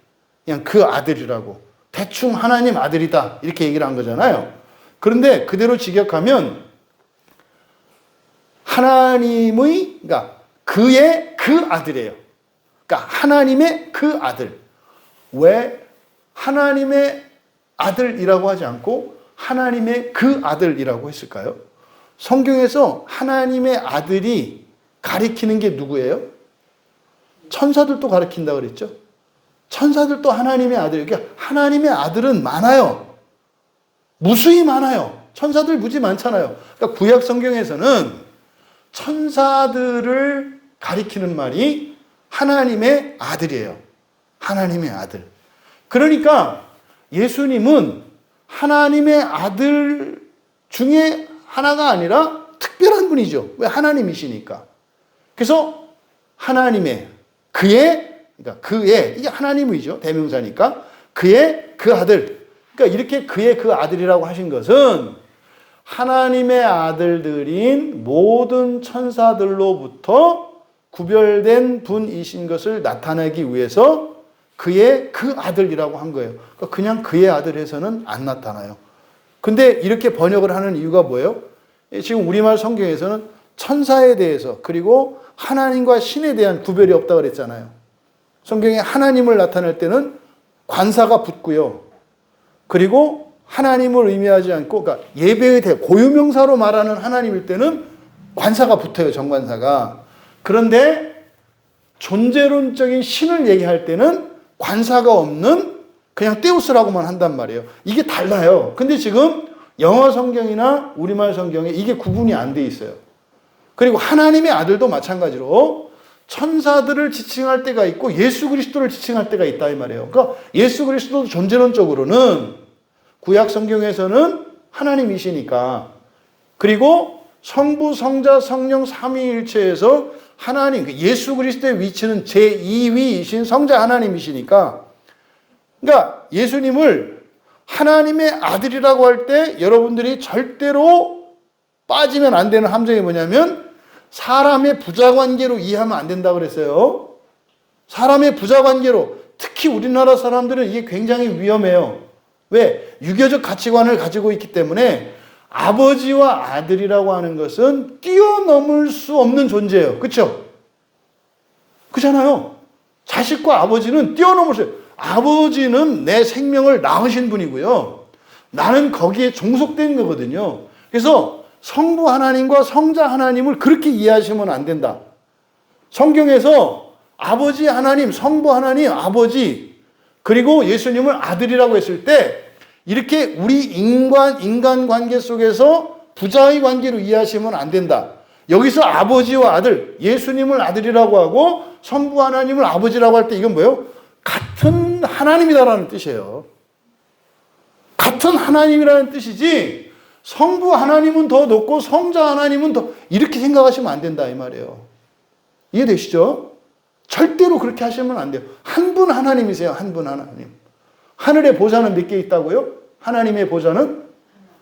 그냥 그 아들이라고. 대충 하나님 아들이다. 이렇게 얘기를 한 거잖아요. 그런데 그대로 직역하면 하나님의, 그러니까 그의 그 아들이에요. 그러니까 하나님의 그 아들. 왜 하나님의 아들이라고 하지 않고 하나님의 그 아들이라고 했을까요? 성경에서 하나님의 아들이 가리키는 게 누구예요? 천사들도 가리킨다고 그랬죠? 천사들도 하나님의 아들. 그러니까 하나님의 아들은 많아요. 무수히 많아요. 천사들 무지 많잖아요. 그러니까 구약 성경에서는 천사들을 가리키는 말이 하나님의 아들이에요. 하나님의 아들. 그러니까 예수님은 하나님의 아들 중에 하나가 아니라 특별한 분이죠. 왜? 하나님이시니까. 그래서 하나님의, 그러니까 그의, 이게 하나님이죠. 대명사니까. 그의 그 아들. 그러니까 이렇게 그의 그 아들이라고 하신 것은 하나님의 아들들인 모든 천사들로부터 구별된 분이신 것을 나타내기 위해서 그의 그 아들이라고 한 거예요. 그러니까 그냥 그의 아들 해서는 안 나타나요. 근데 이렇게 번역을 하는 이유가 뭐예요? 지금 우리말 성경에서는 천사에 대해서 그리고 하나님과 신에 대한 구별이 없다고 그랬잖아요. 성경에 하나님을 나타낼 때는 관사가 붙고요. 그리고 하나님을 의미하지 않고, 그러니까 예배에 대해 고유명사로 말하는 하나님일 때는 관사가 붙어요, 정관사가. 그런데 존재론적인 신을 얘기할 때는 관사가 없는 그냥 떼우스라고만 한단 말이에요. 이게 달라요. 근데 지금 영어 성경이나 우리말 성경에 이게 구분이 안 돼 있어요. 그리고 하나님의 아들도 마찬가지로 천사들을 지칭할 때가 있고 예수 그리스도를 지칭할 때가 있다 이 말이에요. 그러니까 예수 그리스도도 존재론적으로는 구약 성경에서는 하나님이시니까, 그리고 성부, 성자, 성령 삼위일체에서 하나님, 예수 그리스도의 위치는 제2위이신 성자 하나님이시니까, 그러니까 예수님을 하나님의 아들이라고 할 때 여러분들이 절대로 빠지면 안 되는 함정이 뭐냐면 사람의 부자관계로 이해하면 안 된다고 그랬어요. 사람의 부자관계로, 특히 우리나라 사람들은 이게 굉장히 위험해요. 왜? 유교적 가치관을 가지고 있기 때문에 아버지와 아들이라고 하는 것은 뛰어넘을 수 없는 존재예요. 그렇죠? 그렇잖아요. 자식과 아버지는 뛰어넘을 수 없어요. 아버지는 내 생명을 낳으신 분이고요. 나는 거기에 종속된 거거든요. 그래서 성부 하나님과 성자 하나님을 그렇게 이해하시면 안 된다. 성경에서 아버지 하나님, 성부 하나님, 아버지, 그리고 예수님을 아들이라고 했을 때 이렇게 우리 인간 관계 속에서 부자의 관계로 이해하시면 안 된다. 여기서 아버지와 아들, 예수님을 아들이라고 하고 성부 하나님을 아버지라고 할 때 이건 뭐예요? 같은 하나님이다라는 뜻이에요. 같은 하나님이라는 뜻이지 성부 하나님은 더 높고 성자 하나님은 더 이렇게 생각하시면 안 된다 이 말이에요. 이해되시죠? 절대로 그렇게 하시면 안 돼요. 한 분 하나님이세요. 한 분 하나님. 하늘의 보좌는 몇 개 있다고요? 하나님의 보좌는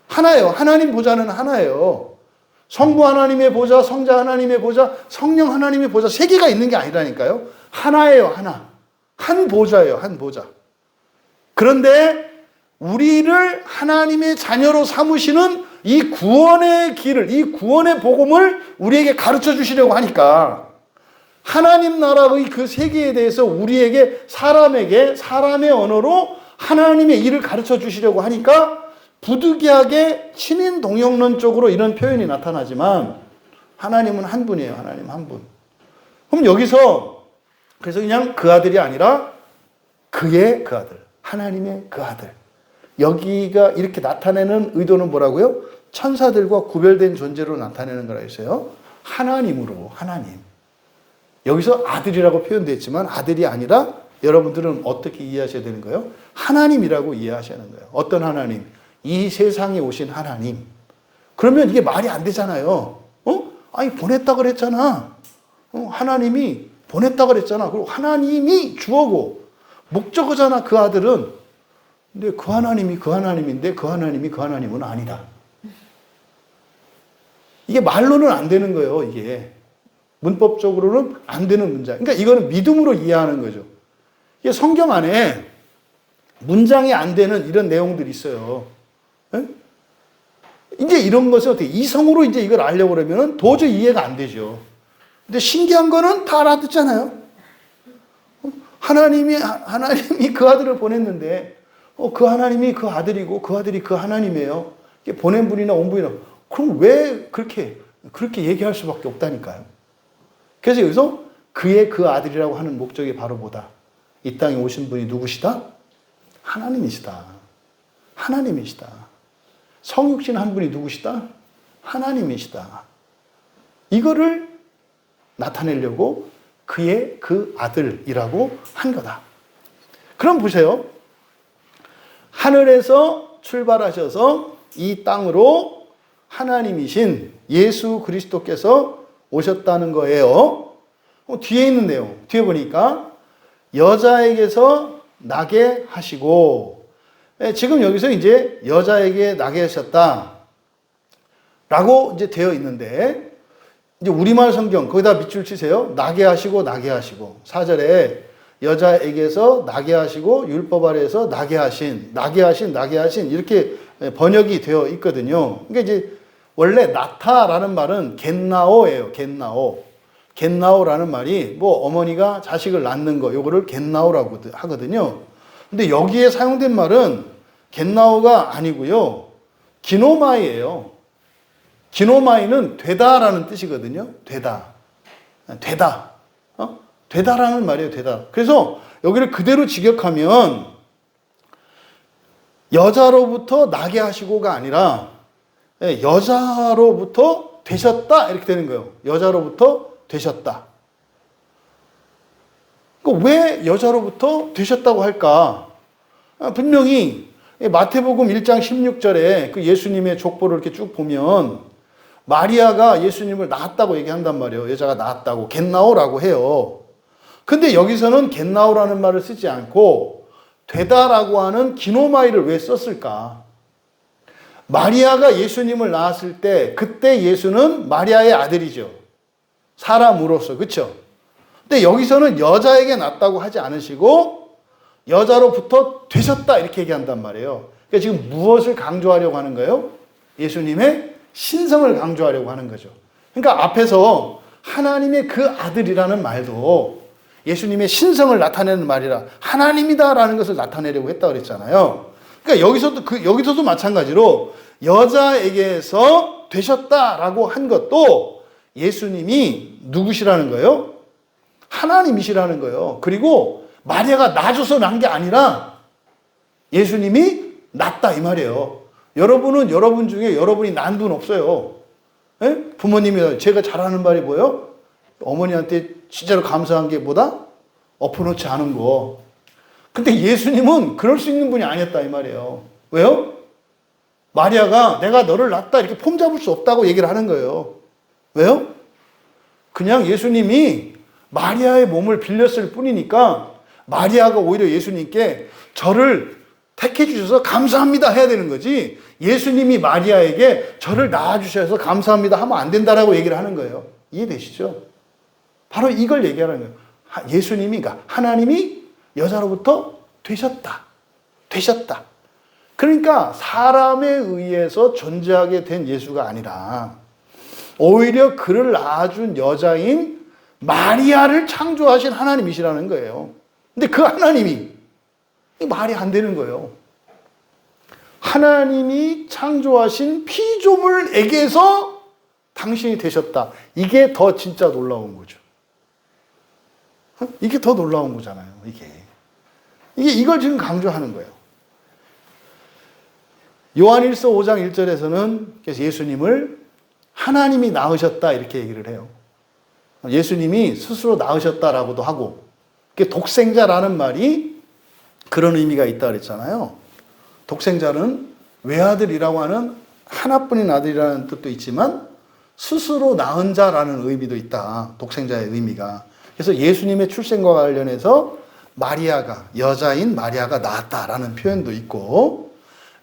하나예요. 하나님 보좌는 하나예요. 성부 하나님의 보좌, 성자 하나님의 보좌, 성령 하나님의 보좌 세 개가 있는 게 아니라니까요. 하나예요. 하나. 한 보좌예요. 한 보좌. 그런데 우리를 하나님의 자녀로 삼으시는 이 구원의 길을, 이 구원의 복음을 우리에게 가르쳐 주시려고 하니까 하나님 나라의 그 세계에 대해서 우리에게 사람의 언어로 하나님의 일을 가르쳐 주시려고 하니까 부득이하게 신인 동역론 쪽으로 이런 표현이 나타나지만 하나님은 한 분이에요. 하나님 한 분. 그럼 여기서 그래서 그냥 그 아들이 아니라 그의 그 아들, 하나님의 그 아들. 여기가 이렇게 나타내는 의도는 뭐라고요? 천사들과 구별된 존재로 나타내는 거라 했어요. 하나님으로, 하나님. 여기서 아들이라고 표현되어 있지만 아들이 아니라 여러분들은 어떻게 이해하셔야 되는 거예요? 하나님이라고 이해하셔야 하는 거예요. 어떤 하나님? 이 세상에 오신 하나님. 그러면 이게 말이 안 되잖아요. 아니 보냈다 그랬잖아. 하나님이 보냈다 그랬잖아. 그리고 하나님이 주어고 목적어잖아. 그 아들은. 근데 그 하나님이 그 하나님인데 그 하나님이 그 하나님은 아니다. 이게 말로는 안 되는 거예요. 이게 문법적으로는 안 되는 문장. 그러니까 이거는 믿음으로 이해하는 거죠. 이게 성경 안에 문장이 안 되는 이런 내용들이 있어요. 네? 이제 이런 것을 어떻게 이성으로 이제 이걸 알려고 그러면 도저히 이해가 안 되죠. 근데 신기한 거는 다 알아듣잖아요. 하나님이 그 아들을 보냈는데, 그 하나님이 그 아들이고 그 아들이 그 하나님이에요. 보낸 분이나 온 분이나. 그럼 왜 그렇게 얘기할 수밖에 없다니까요. 그래서 여기서 그의 그 아들이라고 하는 목적이 바로 뭐다? 이 땅에 오신 분이 누구시다? 하나님이시다. 하나님이시다. 성육신 한 분이 누구시다? 하나님이시다. 이거를 나타내려고 그의 그 아들이라고 한 거다. 그럼 보세요. 하늘에서 출발하셔서 이 땅으로 하나님이신 예수 그리스도께서 오셨다는 거예요. 뒤에 있는 내용, 뒤에 보니까 여자에게서 나게 하시고, 지금 여기서 이제 여자에게 나게 하셨다 라고 이제 되어 있는데, 이제 우리말 성경 거기다 밑줄 치세요. 나게 하시고 나게 하시고. 4절에 여자에게서 나게 하시고 율법 아래에서 나게 하신 이렇게 번역이 되어 있거든요. 그러니까 이제 원래 나타라는 말은 겟나오예요. 겟나오라는 말이 뭐 어머니가 자식을 낳는 거 요거를 겟나오라고 하거든요. 근데 여기에 사용된 말은 겟나오가 아니고요. 기노마이예요. 기노마이는 되다라는 뜻이거든요. 되다. 되다라는 말이에요. 되다. 그래서 여기를 그대로 직역하면 여자로부터 나게 하시고가 아니라 여자로부터 되셨다 이렇게 되는 거예요. 여자로부터 되셨다. 왜 여자로부터 되셨다고 할까? 분명히 마태복음 1장 16절에 그 예수님의 족보를 이렇게 쭉 보면 마리아가 예수님을 낳았다고 얘기한단 말이에요. 여자가 낳았다고. 겟나오라고 해요. 근데 여기서는 겟나오라는 말을 쓰지 않고 되다라고 하는 기노마이를 왜 썼을까? 마리아가 예수님을 낳았을 때 그때 예수는 마리아의 아들이죠. 사람으로서. 그렇죠? 근데 여기서는 여자에게 낳았다고 하지 않으시고 여자로부터 되셨다 이렇게 얘기한단 말이에요. 그러니까 지금 무엇을 강조하려고 하는 거예요? 예수님의 신성을 강조하려고 하는 거죠. 그러니까 앞에서 하나님의 그 아들이라는 말도 예수님의 신성을 나타내는 말이라 하나님이다라는 것을 나타내려고 했다고 그랬잖아요. 그러니까 여기서도 마찬가지로 여자에게서 되셨다라고 한 것도 예수님이 누구시라는 거예요? 하나님이시라는 거예요. 그리고 마리아가 낳아줘서 난 게 아니라 예수님이 낳았다 이 말이에요. 여러분은 여러분 중에 여러분이 낳은 분 없어요. 예? 부모님이 제가 잘하는 말이 뭐예요? 어머니한테 진짜로 감사한 게 뭐다? 엎어놓지 않은 거. 근데 예수님은 그럴 수 있는 분이 아니었다 이 말이에요. 왜요? 마리아가 내가 너를 낳았다 이렇게 폼 잡을 수 없다고 얘기를 하는 거예요. 왜요? 그냥 예수님이 마리아의 몸을 빌렸을 뿐이니까 마리아가 오히려 예수님께 저를 택해 주셔서 감사합니다 해야 되는 거지, 예수님이 마리아에게 저를 낳아주셔서 감사합니다 하면 안 된다라고 얘기를 하는 거예요. 이해되시죠? 바로 이걸 얘기하는 거예요. 예수님이, 그러니까 하나님이 여자로부터 되셨다. 그러니까 사람에 의해서 존재하게 된 예수가 아니라 오히려 그를 낳아준 여자인 마리아를 창조하신 하나님이시라는 거예요. 근데 그 하나님이 말이 안 되는 거예요. 하나님이 창조하신 피조물에게서 당신이 되셨다. 이게 더 진짜 놀라운 거죠. 이게 더 놀라운 거잖아요. 이걸 지금 강조하는 거예요. 요한일서 5장 1절에서는 그래서 예수님을 하나님이 낳으셨다 이렇게 얘기를 해요. 예수님이 스스로 낳으셨다라고도 하고, 독생자라는 말이 그런 의미가 있다 그랬잖아요. 독생자는 외아들이라고 하는 하나뿐인 아들이라는 뜻도 있지만 스스로 낳은 자라는 의미도 있다. 독생자의 의미가. 그래서 예수님의 출생과 관련해서 마리아가, 여자인 마리아가 낳았다라는 표현도 있고,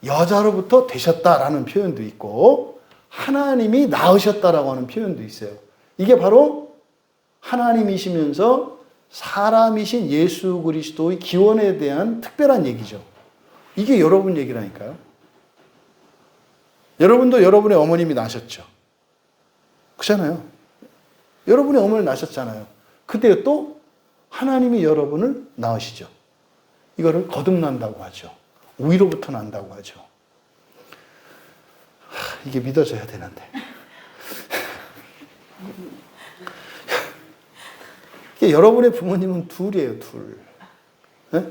여자로부터 되셨다라는 표현도 있고, 하나님이 낳으셨다라고 하는 표현도 있어요. 이게 바로 하나님이시면서 사람이신 예수 그리스도의 기원에 대한 특별한 얘기죠. 이게 여러분 얘기라니까요. 여러분도 여러분의 어머님이 낳으셨죠. 그렇잖아요. 여러분의 어머니를 낳으셨잖아요. 근데 또 하나님이 여러분을 낳으시죠. 이거를 거듭난다고 하죠. 위로부터 난다고 하죠. 이게 믿어져야 되는데. 여러분의 부모님은 둘이에요, 둘. 네?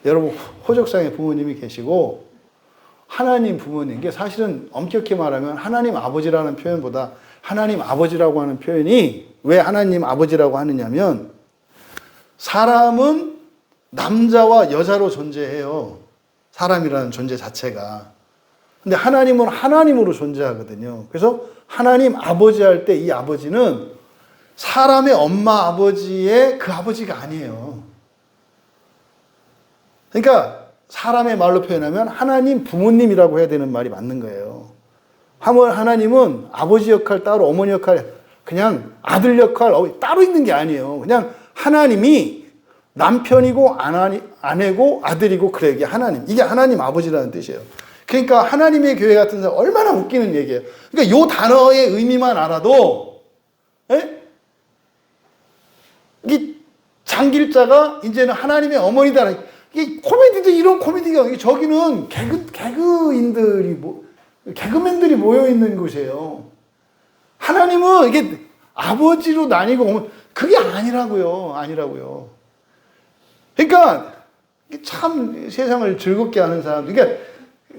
여러분 호적상에 부모님이 계시고 하나님 부모님, 이게 사실은 엄격히 말하면 하나님 아버지라는 표현보다 하나님 아버지라고 하는 표현이, 왜 하나님 아버지라고 하느냐면 사람은 남자와 여자로 존재해요. 사람이라는 존재 자체가. 근데 하나님은 하나님으로 존재하거든요. 그래서 하나님 아버지 할 때 이 아버지는 사람의 엄마 아버지의 그 아버지가 아니에요. 그러니까 사람의 말로 표현하면 하나님 부모님이라고 해야 되는 말이 맞는 거예요. 하나님은 아버지 역할 따로, 어머니 역할, 그냥 아들 역할 따로 있는 게 아니에요. 그냥 하나님이 남편이고 아내고 아들이고, 그래, 이게 하나님. 이게 하나님 아버지라는 뜻이에요. 그러니까 하나님의 교회 같은 사람 얼마나 웃기는 얘기예요. 그러니까 이 단어의 의미만 알아도, 이게 장길자가 이제는 하나님의 어머니다. 이게 코미디도 이런 코미디가, 저기는 개그인들이 개그맨들이 모여 있는 곳이에요. 하나님은 이게 아버지로 나뉘고 그게 아니라고요. 그러니까 참 세상을 즐겁게 하는 사람들, 그러니까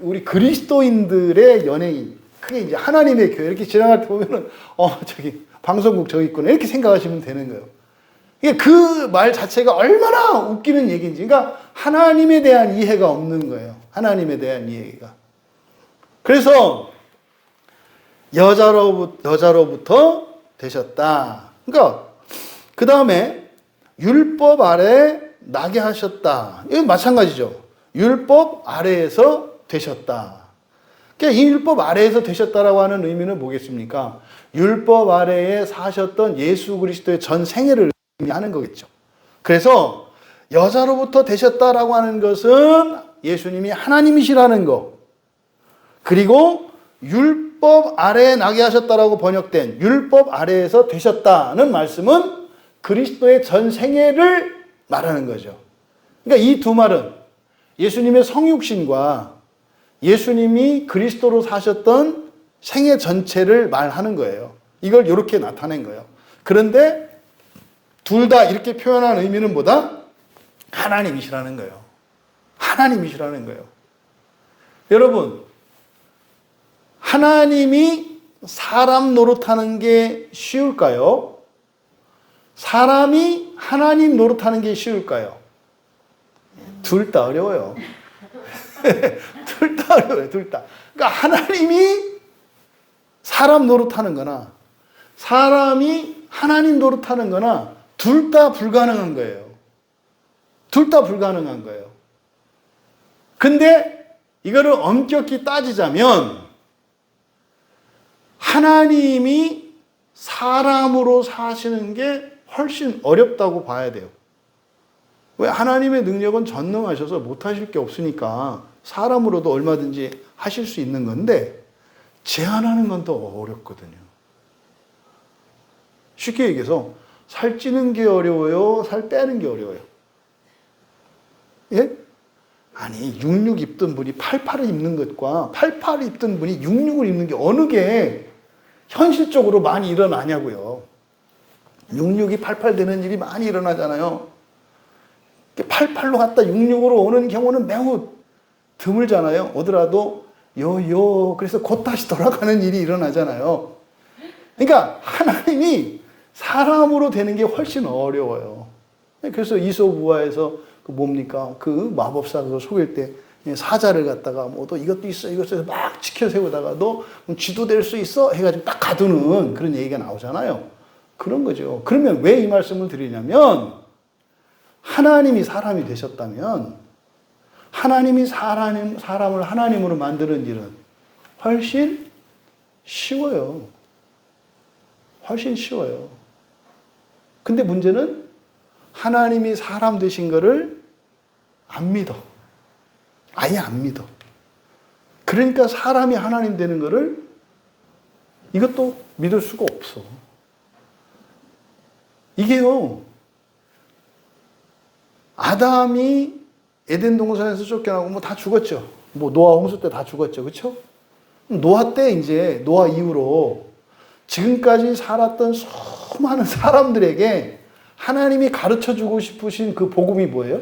우리 그리스도인들의 연예인, 그게 이제 하나님의 교회 이렇게 지나갈 때 보면은 저기 방송국 저기 있구나 이렇게 생각하시면 되는 거예요. 이게 그 말 자체가 얼마나 웃기는 얘기인지. 그러니까 하나님에 대한 이해가 없는 거예요. 하나님에 대한 이해가. 그래서 여자로부터 되셨다. 그러니까 그 다음에 율법 아래 나게 하셨다. 이건 마찬가지죠. 율법 아래에서 되셨다. 그러니까 이 율법 아래에서 되셨다라고 하는 의미는 뭐겠습니까? 율법 아래에 사셨던 예수 그리스도의 전 생애를 의미하는 거겠죠. 그래서 여자로부터 되셨다라고 하는 것은 예수님이 하나님이시라는 거, 그리고 율법 아래에 나게 하셨다라고 번역된 율법 아래에서 되셨다는 말씀은 그리스도의 전 생애를 말하는 거죠. 그러니까 이 두 말은 예수님의 성육신과 예수님이 그리스도로 사셨던 생애 전체를 말하는 거예요. 이걸 이렇게 나타낸 거예요. 그런데 둘 다 이렇게 표현한 의미는 뭐다? 하나님이시라는 거예요. 하나님이시라는 거예요. 여러분, 하나님이 사람 노릇하는 게 쉬울까요? 사람이 하나님 노릇하는 게 쉬울까요? 둘 다 어려워요. 둘 다 어려워요. 둘 다. 그러니까 하나님이 사람 노릇하는 거나 사람이 하나님 노릇하는 거나 둘 다 불가능한 거예요. 둘 다 불가능한 거예요. 근데 이거를 엄격히 따지자면 하나님이 사람으로 사시는 게 훨씬 어렵다고 봐야 돼요. 왜? 하나님의 능력은 전능하셔서 못하실 게 없으니까 사람으로도 얼마든지 하실 수 있는 건데 제한하는 건 더 어렵거든요. 쉽게 얘기해서 살 찌는 게 어려워요? 살 빼는 게 어려워요? 예? 아니 66 입던 분이 88을 입는 것과 88을 입던 분이 66을 입는 게 어느 게 현실적으로 많이 일어나냐고요. 66이 88 되는 일이 많이 일어나잖아요. 88로 갔다 66으로 오는 경우는 매우 드물잖아요. 오더라도 그래서 곧 다시 돌아가는 일이 일어나잖아요. 그러니까 하나님이 사람으로 되는 게 훨씬 어려워요. 그래서 이솝우화에서 뭡니까? 그 마법사가 속일 때 사자를 갖다가 너 이것도 있어 이것도 막 지켜 세우다가 너 쥐도 될 수 있어 해가지고 딱 가두는 그런 얘기가 나오잖아요. 그런 거죠. 그러면 왜 이 말씀을 드리냐면 하나님이 사람이 되셨다면 하나님이 사람을 하나님으로 만드는 일은 훨씬 쉬워요. 훨씬 쉬워요. 근데 문제는 하나님이 사람 되신 거를 안 믿어. 아예 안 믿어. 그러니까 사람이 하나님 되는 거를 이것도 믿을 수가 없어. 이게요, 아담이 에덴 동산에서 쫓겨나고 다 죽었죠. 노아 홍수 때 다 죽었죠. 그렇죠? 노아 때 이제 노아 이후로 지금까지 살았던 수많은 사람들에게 하나님이 가르쳐 주고 싶으신 그 복음이 뭐예요?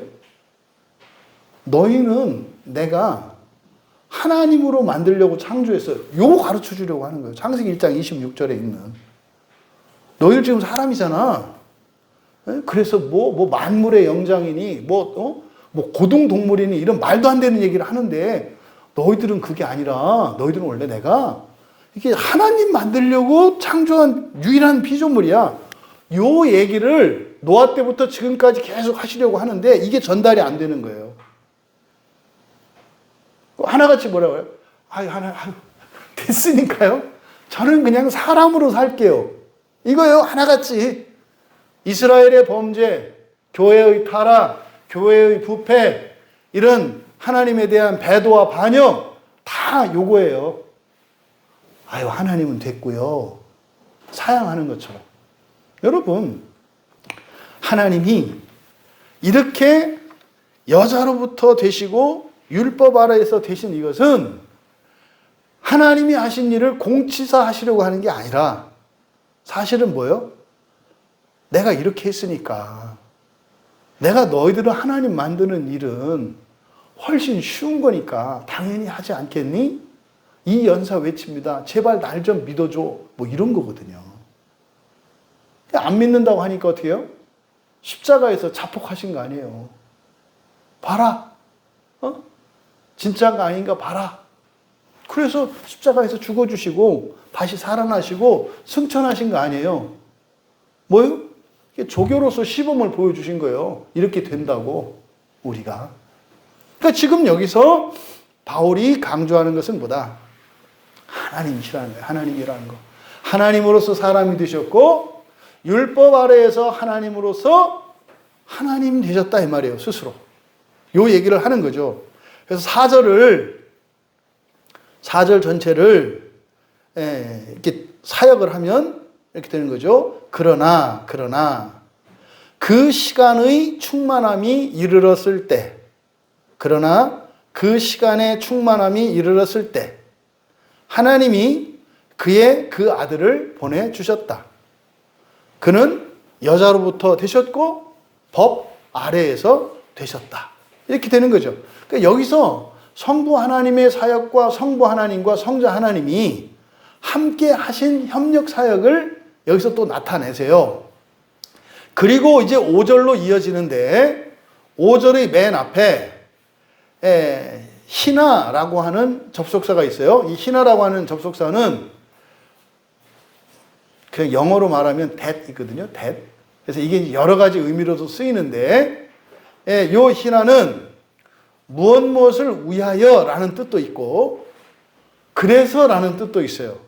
너희는 내가 하나님으로 만들려고 창조했어요. 요거 가르쳐 주려고 하는 거예요. 창세기 1장 26절에 있는. 너희들 지금 사람이잖아. 그래서 만물의 영장이니 고등동물이니 이런 말도 안 되는 얘기를 하는데 너희들은 그게 아니라 너희들은 원래 내가 이게 하나님 만들려고 창조한 유일한 피조물이야. 요 얘기를 노아 때부터 지금까지 계속 하시려고 하는데 이게 전달이 안 되는 거예요. 하나같이 뭐라고 해요? 됐으니까요. 저는 그냥 사람으로 살게요. 이거요, 하나같이. 이스라엘의 범죄, 교회의 타락, 교회의 부패, 이런 하나님에 대한 배도와 반역, 다 요거예요. 하나님은 됐고요. 사양하는 것처럼. 여러분, 하나님이 이렇게 여자로부터 되시고 율법 아래에서 되신 이것은 하나님이 하신 일을 공치사 하시려고 하는 게 아니라 사실은 뭐예요? 내가 이렇게 했으니까 내가 너희들을 하나님 만드는 일은 훨씬 쉬운 거니까 당연히 하지 않겠니? 이 연사 외칩니다. 제발 날 좀 믿어줘. 이런 거거든요. 안 믿는다고 하니까 어떻게 해요? 십자가에서 자폭하신 거 아니에요. 봐라. 진짜가 아닌가 봐라. 그래서 십자가에서 죽어주시고 다시 살아나시고 승천하신 거 아니에요. 뭐요? 조교로서 시범을 보여주신 거예요. 이렇게 된다고 우리가. 그러니까 지금 여기서 바울이 강조하는 것은 뭐다? 하나님이시라는 거예요. 하나님이라는 거. 하나님으로서 사람이 되셨고 율법 아래에서 하나님으로서 하나님 되셨다 이 말이에요. 스스로. 요 얘기를 하는 거죠. 그래서 4절 전체를 이렇게 사역을 하면 이렇게 되는 거죠. 그러나 그 시간의 충만함이 이르렀을 때 그러나 그 시간의 충만함이 이르렀을 때 하나님이 그의 그 아들을 보내주셨다. 그는 여자로부터 되셨고 법 아래에서 되셨다. 이렇게 되는 거죠. 그러니까 여기서 성부 하나님의 사역과 성부 하나님과 성자 하나님이 함께 하신 협력 사역을 여기서 또 나타내세요. 그리고 이제 5절로 이어지는데 5절의 맨 앞에 희나라고 하는 접속사가 있어요. 이 희나라고 하는 접속사는 그냥 영어로 말하면 that이거든요. that. 그래서 이게 여러 가지 의미로도 쓰이는데 요 희나는 무엇을 위하여라는 뜻도 있고 그래서라는 뜻도 있어요.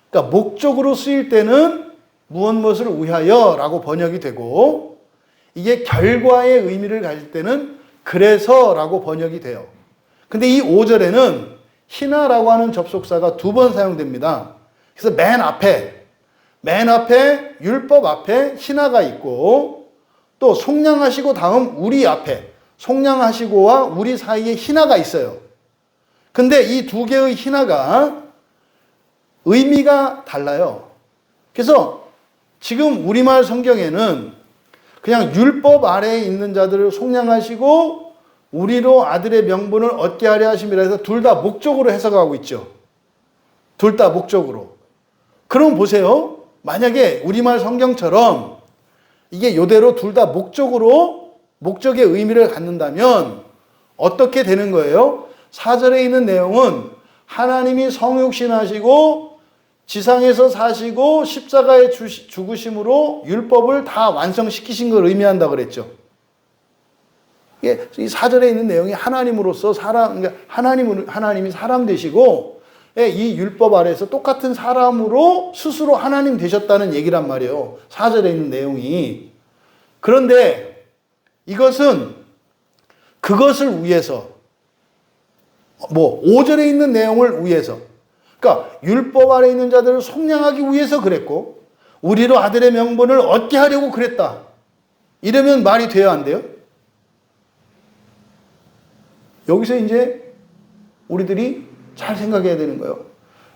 그러니까 목적으로 쓰일 때는 무엇을 위하여라고 번역이 되고 이게 결과의 의미를 가질 때는 그래서라고 번역이 돼요. 근데 이 5절에는 희나라고 하는 접속사가 2번 사용됩니다. 그래서 맨 앞에 율법 앞에 희나가 있고 또 속량하시고 다음 우리 앞에 속량하시고와 우리 사이에 희나가 있어요. 근데 이 두 개의 희나가 의미가 달라요. 그래서 지금 우리말 성경에는 그냥 율법 아래에 있는 자들을 속량하시고 우리로 아들의 명분을 얻게 하려 하심이라 해서 둘 다 목적으로 해석하고 있죠. 둘 다 목적으로. 그럼 보세요. 만약에 우리말 성경처럼 이게 요대로 둘 다 목적의 의미를 갖는다면 어떻게 되는 거예요? 4절에 있는 내용은 하나님이 성육신하시고 지상에서 사시고 십자가에 죽으심으로 율법을 다 완성시키신 걸 의미한다 그랬죠. 이 4절에 있는 내용이 하나님으로서 그러니까 하나님이 사람 되시고 이 율법 아래에서 똑같은 사람으로 스스로 하나님 되셨다는 얘기란 말이에요. 4절에 있는 내용이. 그런데 이것은 그것을 위해서 5절에 있는 내용을 위해서 그러니까 율법 아래 있는 자들을 속량하기 위해서 그랬고 우리로 아들의 명분을 얻게 하려고 그랬다. 이러면 말이 돼야 안 돼요? 여기서 이제 우리들이 잘 생각해야 되는 거예요.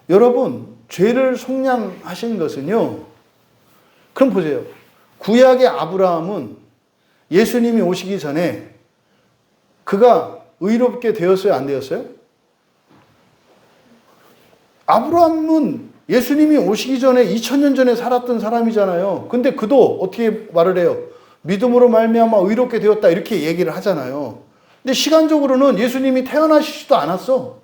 여러분, 죄를 속량하신 것은요. 그럼 보세요. 구약의 아브라함은 예수님이 오시기 전에 그가 의롭게 되었어요? 안 되었어요? 아브라함은 예수님이 오시기 전에 2000년 전에 살았던 사람이잖아요. 근데 그도 어떻게 말을 해요? 믿음으로 말미암아 의롭게 되었다 이렇게 얘기를 하잖아요. 근데 시간적으로는 예수님이 태어나시지도 않았어.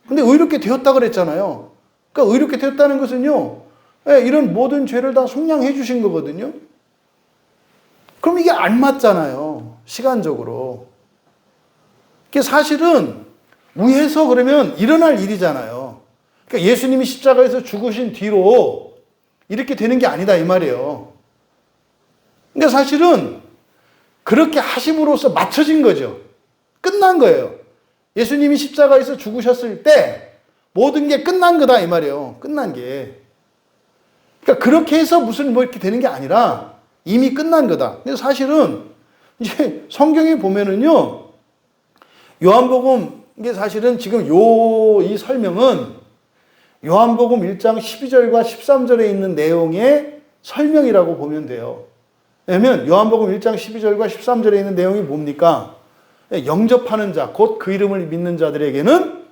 근데 의롭게 되었다 그랬잖아요. 그러니까 의롭게 되었다는 것은요. 이런 모든 죄를 다 속량해 주신 거거든요. 그럼 이게 안 맞잖아요. 시간적으로. 그게 사실은 위에서 그러면 일어날 일이잖아요. 그러니까 예수님이 십자가에서 죽으신 뒤로 이렇게 되는 게 아니다 이 말이에요. 그러니까 사실은 그렇게 하심으로써 맞춰진 거죠. 끝난 거예요. 예수님이 십자가에서 죽으셨을 때 모든 게 끝난 거다 이 말이에요. 끝난 게. 그러니까 그렇게 해서 무슨 이렇게 되는 게 아니라 이미 끝난 거다. 근데 사실은 이제 성경에 보면은요. 요한복음 이게 사실은 지금 이 설명은 요한복음 1장 12절과 13절에 있는 내용의 설명이라고 보면 돼요. 왜냐하면 요한복음 1장 12절과 13절에 있는 내용이 뭡니까? 영접하는 자, 곧 그 이름을 믿는 자들에게는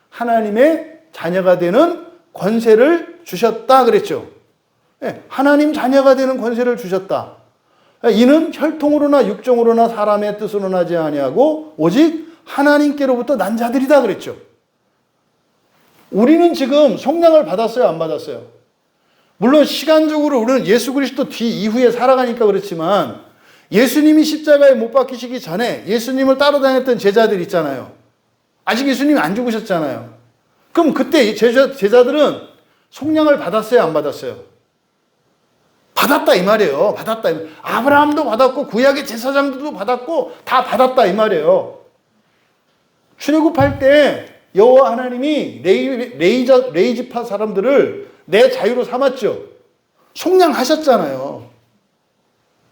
하나님의 자녀가 되는 권세를 주셨다 그랬죠. 하나님 자녀가 되는 권세를 주셨다. 이는 혈통으로나 육정으로나 사람의 뜻으로 나지 아니하고 오직 하나님께로부터 난 자들이다 그랬죠. 우리는 지금 속량을 받았어요, 안 받았어요? 물론 시간적으로 우리는 예수 그리스도 뒤 이후에 살아가니까 그렇지만 예수님이 십자가에 못 박히시기 전에 예수님을 따라다녔던 제자들 있잖아요. 아직 예수님이 안 죽으셨잖아요. 그럼 그때 제자들은 속량을 받았어요, 안 받았어요? 받았다 이 말이에요. 받았다. 아브라함도 받았고 구약의 제사장들도 받았고 다 받았다 이 말이에요. 출애굽할 때 여호와 하나님이 레이지파 사람들을 내 자유로 삼았죠. 속량하셨잖아요.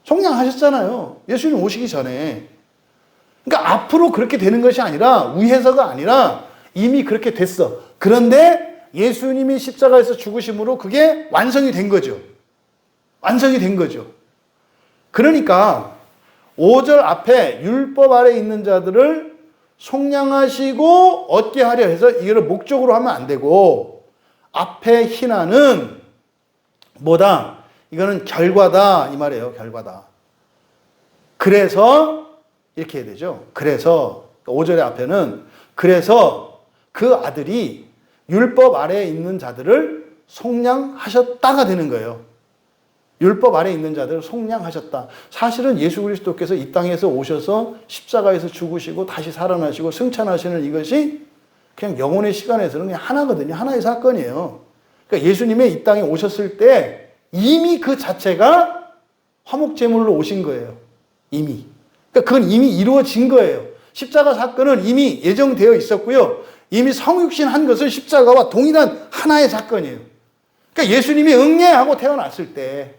속량하셨잖아요. 예수님 오시기 전에. 그러니까 앞으로 그렇게 되는 것이 아니라, 위해서가 아니라 이미 그렇게 됐어. 그런데 예수님이 십자가에서 죽으심으로 그게 완성이 된 거죠. 완성이 된 거죠. 그러니까 5절 앞에 율법 아래 있는 자들을 속량하시고 얻게 하려 해서 이거를 목적으로 하면 안 되고, 앞에 희난은 뭐다? 이거는 결과다 이 말이에요. 결과다. 그래서 이렇게 해야 되죠. 그래서 5절의 앞에는 그래서 그 아들이 율법 아래에 있는 자들을 속량하셨다가 되는 거예요. 율법 아래에 있는 자들을 속량하셨다. 사실은 예수 그리스도께서 이 땅에서 오셔서 십자가에서 죽으시고 다시 살아나시고 승천하시는 이것이 그냥 영혼의 시간에서는 그냥 하나거든요. 하나의 사건이에요. 그러니까 예수님의 이 땅에 오셨을 때 이미 그 자체가 화목제물로 오신 거예요. 이미. 그러니까 그건 이미 이루어진 거예요. 십자가 사건은 이미 예정되어 있었고요. 이미 성육신 한 것은 십자가와 동일한 하나의 사건이에요. 그러니까 예수님이 응애하고 태어났을 때,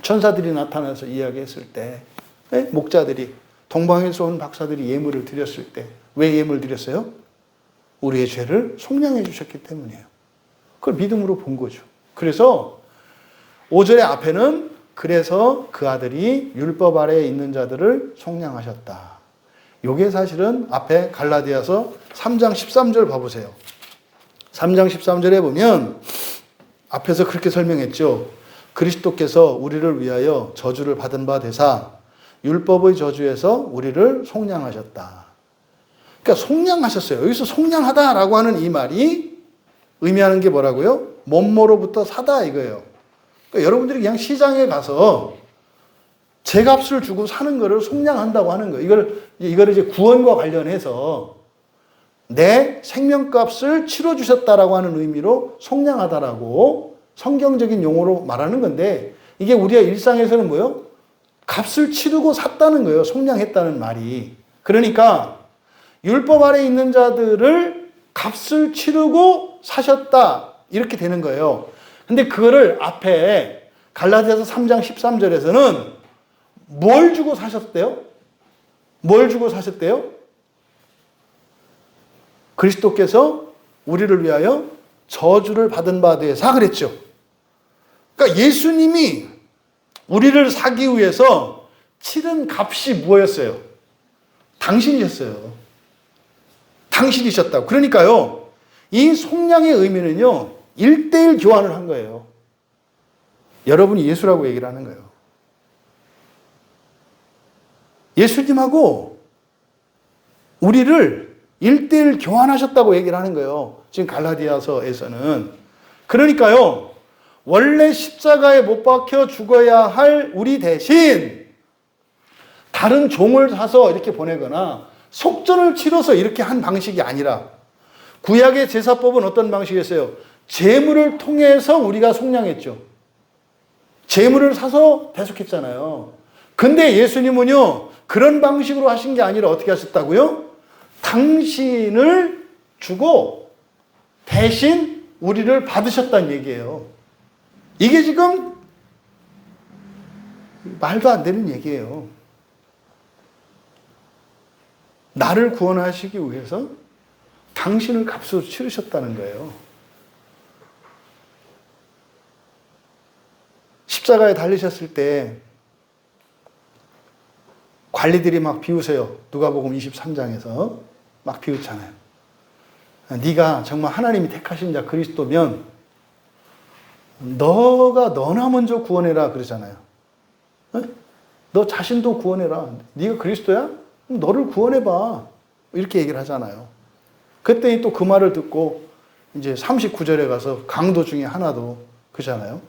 천사들이 나타나서 이야기했을 때, 목자들이, 동방에서 온 박사들이 예물을 드렸을 때, 왜 예물을 드렸어요? 우리의 죄를 속량해 주셨기 때문이에요. 그걸 믿음으로 본 거죠. 그래서 5절의 앞에는 그래서 그 아들이 율법 아래에 있는 자들을 속량하셨다. 요게 사실은 앞에 갈라디아서 3장 13절 봐보세요. 3장 13절에 보면 앞에서 그렇게 설명했죠. 그리스도께서 우리를 위하여 저주를 받은 바 되사 율법의 저주에서 우리를 속량하셨다. 그러니까 속량하셨어요. 여기서 속량하다라고 하는 이 말이 의미하는 게 뭐라고요? 몸모로부터 사다 이거예요. 그러니까 여러분들이 그냥 시장에 가서 제값을 주고 사는 거를 속량한다고 하는 거예요. 이걸 이제 구원과 관련해서 내 생명값을 치러주셨다라고 하는 의미로 속량하다라고 성경적인 용어로 말하는 건데, 이게 우리가 일상에서는 뭐예요? 값을 치르고 샀다는 거예요. 속량했다는 말이. 그러니까 율법 아래 있는 자들을 값을 치르고 사셨다 이렇게 되는 거예요. 근데 그거를 앞에 갈라디아서 3장 13절에서는 뭘 주고 사셨대요? 뭘 주고 사셨대요? 그리스도께서 우리를 위하여 저주를 받은 바 되사 그랬죠. 그러니까 예수님이 우리를 사기 위해서 치른 값이 뭐였어요? 당신이셨어요. 당신이셨다고. 그러니까요, 이 속량의 의미는요, 1:1 교환을 한 거예요. 여러분이 예수라고 얘기를 하는 거예요. 예수님하고 우리를 1:1 교환하셨다고 얘기를 하는 거예요. 지금 갈라디아서에서는. 그러니까요, 원래 십자가에 못 박혀 죽어야 할 우리 대신 다른 종을 사서 이렇게 보내거나 속전을 치러서 이렇게 한 방식이 아니라, 구약의 제사법은 어떤 방식이었어요? 제물을 통해서 우리가 속량했죠. 제물을 사서 대속했잖아요. 근데 예수님은요, 그런 방식으로 하신 게 아니라 어떻게 하셨다고요? 당신을 주고 대신 우리를 받으셨다는 얘기예요. 이게 지금 말도 안 되는 얘기예요. 나를 구원하시기 위해서 당신을 값으로 치르셨다는 거예요. 십자가에 달리셨을 때 관리들이 막 비우세요. 누가복음 23장에서 막 비웃잖아요. 네가 정말 하나님이 택하신 자 그리스도면 너나 먼저 구원해라 그러잖아요. 너 자신도 구원해라. 네가 그리스도야? 그럼 너를 구원해봐. 이렇게 얘기를 하잖아요. 그랬더니 또 그 말을 듣고 이제 39절에 가서 강도 중에 하나도 그러잖아요.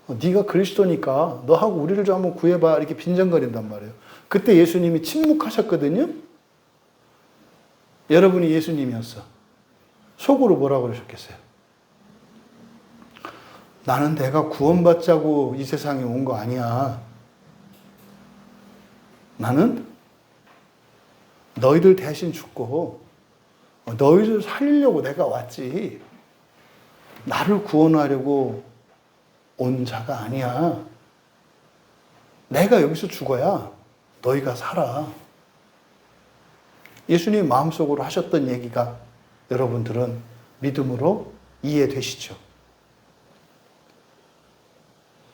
네가 그리스도니까 너하고 우리를 좀 한번 구해봐. 이렇게 빈정거린단 말이에요. 그때 예수님이 침묵하셨거든요. 여러분이 예수님이었어. 속으로 뭐라고 그러셨겠어요? 나는 내가 구원받자고 이 세상에 온 거 아니야. 나는 너희들 대신 죽고 너희들 살리려고 내가 왔지. 나를 구원하려고 온 자가 아니야. 내가 여기서 죽어야 너희가 살아. 예수님 마음속으로 하셨던 얘기가 여러분들은 믿음으로 이해되시죠?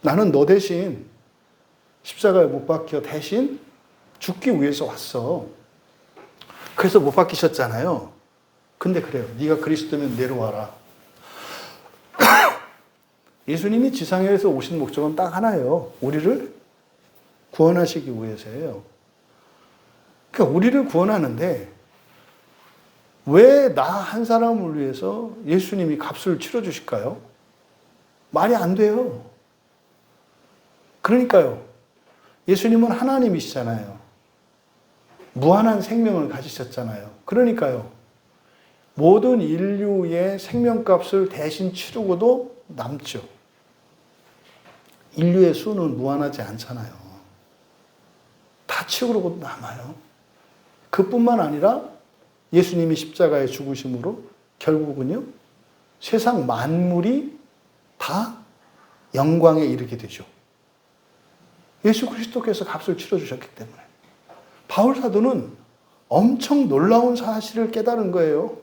나는 너 대신 십자가에 못 박혀 대신 죽기 위해서 왔어. 그래서 못 박히셨잖아요. 근데 그래요. 네가 그리스도면 내려와라. 예수님이 지상에서 오신 목적은 딱 하나예요. 우리를 구원하시기 위해서예요. 그러니까 우리를 구원하는데 왜 나 한 사람을 위해서 예수님이 값을 치러주실까요? 말이 안 돼요. 그러니까요. 예수님은 하나님이시잖아요. 무한한 생명을 가지셨잖아요. 그러니까요. 모든 인류의 생명값을 대신 치르고도 남죠. 인류의 수는 무한하지 않잖아요. 다 치우고도 남아요. 그뿐만 아니라 예수님이 십자가에 죽으심으로 결국은요, 세상 만물이 다 영광에 이르게 되죠. 예수 그리스도께서 값을 치러주셨기 때문에. 바울 사도는 엄청 놀라운 사실을 깨달은 거예요.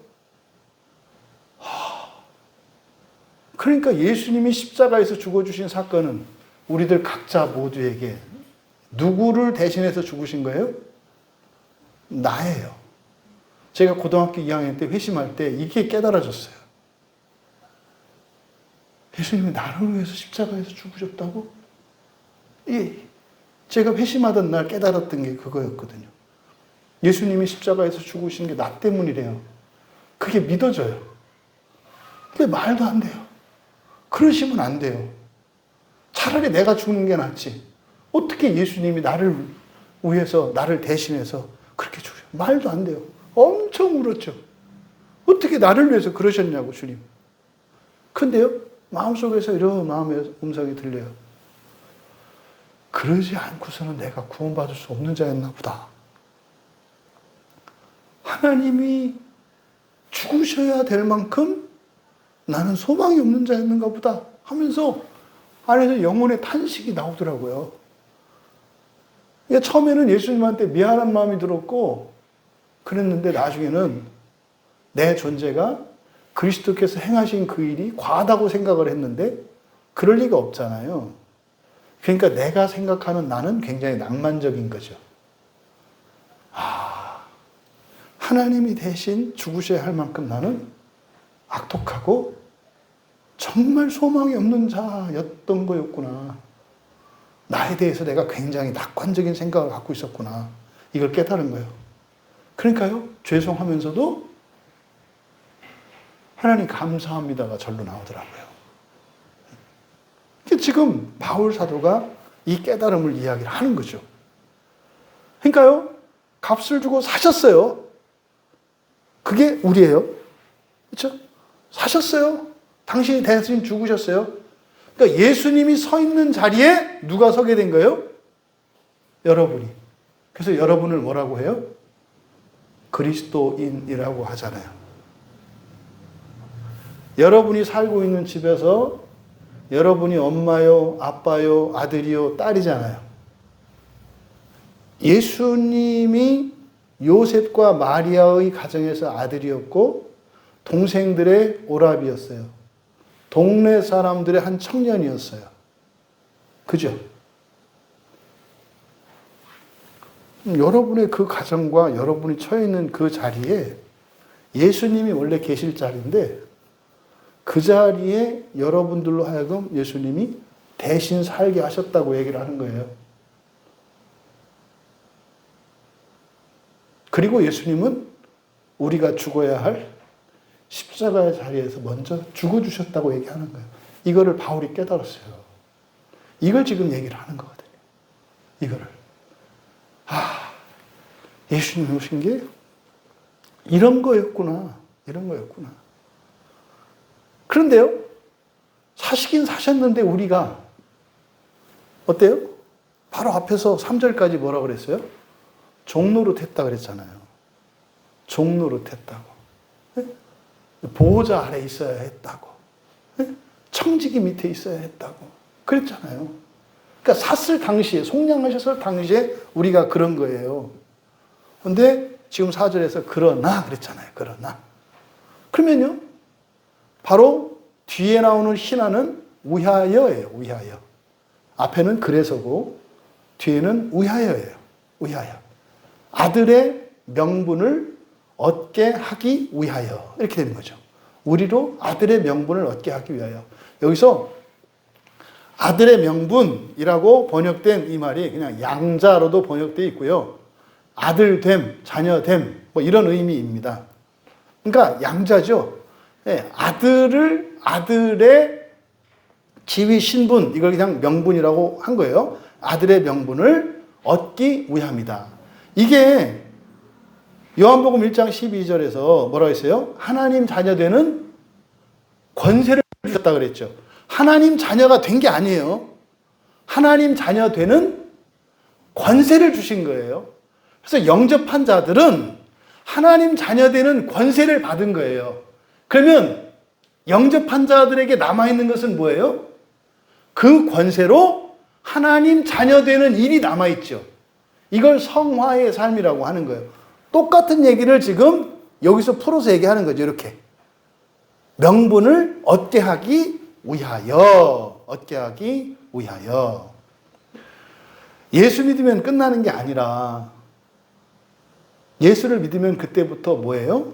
그러니까 예수님이 십자가에서 죽어주신 사건은 우리들 각자 모두에게 누구를 대신해서 죽으신 거예요? 나예요. 제가 고등학교 2학년 때 회심할 때 이게 깨달아졌어요. 예수님이 나를 위해서 십자가에서 죽으셨다고? 예. 제가 회심하던 날 깨달았던 게 그거였거든요. 예수님이 십자가에서 죽으신 게 나 때문이래요. 그게 믿어져요. 근데 말도 안 돼요. 그러시면 안 돼요. 차라리 내가 죽는 게 낫지. 어떻게 예수님이 나를 위해서, 나를 대신해서 그렇게 죽으셔? 말도 안 돼요. 엄청 울었죠. 어떻게 나를 위해서 그러셨냐고, 주님. 근데요, 마음속에서 이런 마음의 음성이 들려요. 그러지 않고서는 내가 구원받을 수 없는 자였나 보다. 하나님이 죽으셔야 될 만큼 나는 소망이 없는 자였는가 보다 하면서 안에서 영혼의 탄식이 나오더라고요. 그러니까 처음에는 예수님한테 미안한 마음이 들었고 그랬는데 나중에는 내 존재가 그리스도께서 행하신 그 일이 과하다고 생각을 했는데 그럴 리가 없잖아요. 그러니까 내가 생각하는 나는 굉장히 낭만적인 거죠. 하나님이 대신 죽으셔야 할 만큼 나는 악독하고 정말 소망이 없는 자였던 거였구나. 나에 대해서 내가 굉장히 낙관적인 생각을 갖고 있었구나. 이걸 깨달은 거예요. 그러니까요, 죄송하면서도 하나님 감사합니다가 절로 나오더라고요. 지금 바울 사도가 이 깨달음을 이야기를 하는 거죠. 그러니까요, 값을 주고 사셨어요. 그게 우리예요. 그렇죠? 사셨어요. 당신이 대신 죽으셨어요. 그러니까 예수님이 서 있는 자리에 누가 서게 된 거예요? 여러분이. 그래서 여러분을 뭐라고 해요? 그리스도인이라고 하잖아요. 여러분이 살고 있는 집에서 여러분이 엄마요, 아빠요, 아들이요, 딸이잖아요. 예수님이 요셉과 마리아의 가정에서 아들이었고 동생들의 오라비였어요. 동네 사람들의 한 청년이었어요. 그죠? 여러분의 그 가정과 여러분이 처해 있는 그 자리에 예수님이 원래 계실 자리인데 그 자리에 여러분들로 하여금 예수님이 대신 살게 하셨다고 얘기를 하는 거예요. 그리고 예수님은 우리가 죽어야 할 십자가의 자리에서 먼저 죽어주셨다고 얘기하는 거예요. 이거를 바울이 깨달았어요. 이걸 지금 얘기를 하는 거거든요. 이거를. 예수님이 오신 게 이런 거였구나. 이런 거였구나. 그런데요, 사시긴 사셨는데 우리가 어때요? 바로 앞에서 3절까지 뭐라고 그랬어요? 종노릇했다 그랬잖아요. 종노릇했다고. 네? 보호자 아래 있어야 했다고. 네? 청지기 밑에 있어야 했다고. 그랬잖아요. 그러니까 샀을 당시에, 속량하셨을 당시에 우리가 그런 거예요. 그런데 지금 4절에서 그러나 그랬잖아요. 그러나. 그러면요. 바로 뒤에 나오는 희나는 위하여예요. 위하여. 앞에는 그래서고 뒤에는 위하여예요. 위하여. 아들의 명분을 얻게 하기 위하여. 이렇게 되는 거죠. 우리로 아들의 명분을 얻게 하기 위하여. 여기서 아들의 명분이라고 번역된 이 말이 그냥 양자로도 번역되어 있고요. 아들됨, 자녀됨, 뭐 이런 의미입니다. 그러니까 양자죠. 네, 아들의 지위 신분, 이걸 그냥 명분이라고 한 거예요. 아들의 명분을 얻기 위함이다. 이게 요한복음 1장 12절에서 뭐라고 했어요? 하나님 자녀 되는 권세를 주셨다 그랬죠. 하나님 자녀가 된 게 아니에요. 하나님 자녀 되는 권세를 주신 거예요. 그래서 영접한 자들은 하나님 자녀 되는 권세를 받은 거예요. 그러면 영접한 자들에게 남아있는 것은 뭐예요? 그 권세로 하나님 자녀 되는 일이 남아있죠. 이걸 성화의 삶이라고 하는 거예요. 똑같은 얘기를 지금 여기서 풀어서 얘기하는 거죠. 이렇게. 명분을 얻게 하기 위하여. 얻게 하기 위하여. 예수 믿으면 끝나는 게 아니라 예수를 믿으면 그때부터 뭐예요?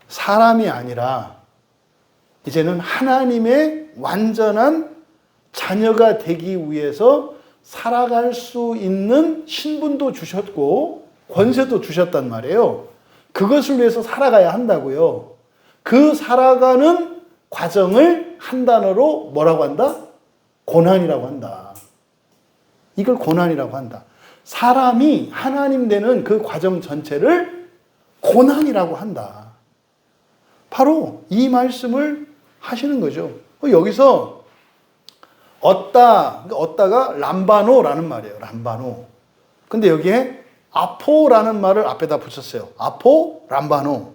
사람이 아니라 이제는 하나님의 완전한 자녀가 되기 위해서 살아갈 수 있는 신분도 주셨고 권세도 주셨단 말이에요. 그것을 위해서 살아가야 한다고요. 그 살아가는 과정을 한 단어로 뭐라고 한다? 고난이라고 한다. 이걸 고난이라고 한다. 사람이 하나님 되는 그 과정 전체를 고난이라고 한다. 바로 이 말씀을 하시는 거죠. 여기서 얻다가 람바노라는 말이에요. 람바노. 근데 여기에 아포라는 말을 앞에다 붙였어요. 아포, 람바노.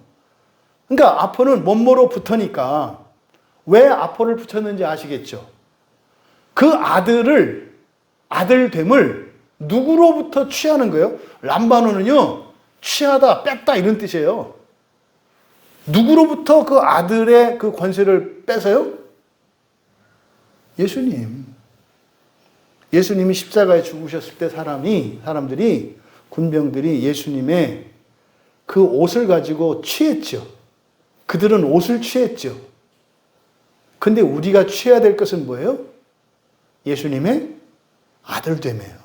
그러니까 아포는 뭐뭐로 붙으니까 왜 아포를 붙였는지 아시겠죠? 그 아들됨을 누구로부터 취하는 거예요? 람바노는요, 취하다, 뺐다 이런 뜻이에요. 누구로부터 그 아들의 그 권세를 뺏어요? 예수님. 예수님이 십자가에 죽으셨을 때 사람들이, 군병들이 예수님의 그 옷을 가지고 취했죠. 그들은 옷을 취했죠. 근데 우리가 취해야 될 것은 뭐예요? 예수님의 아들됨이에요.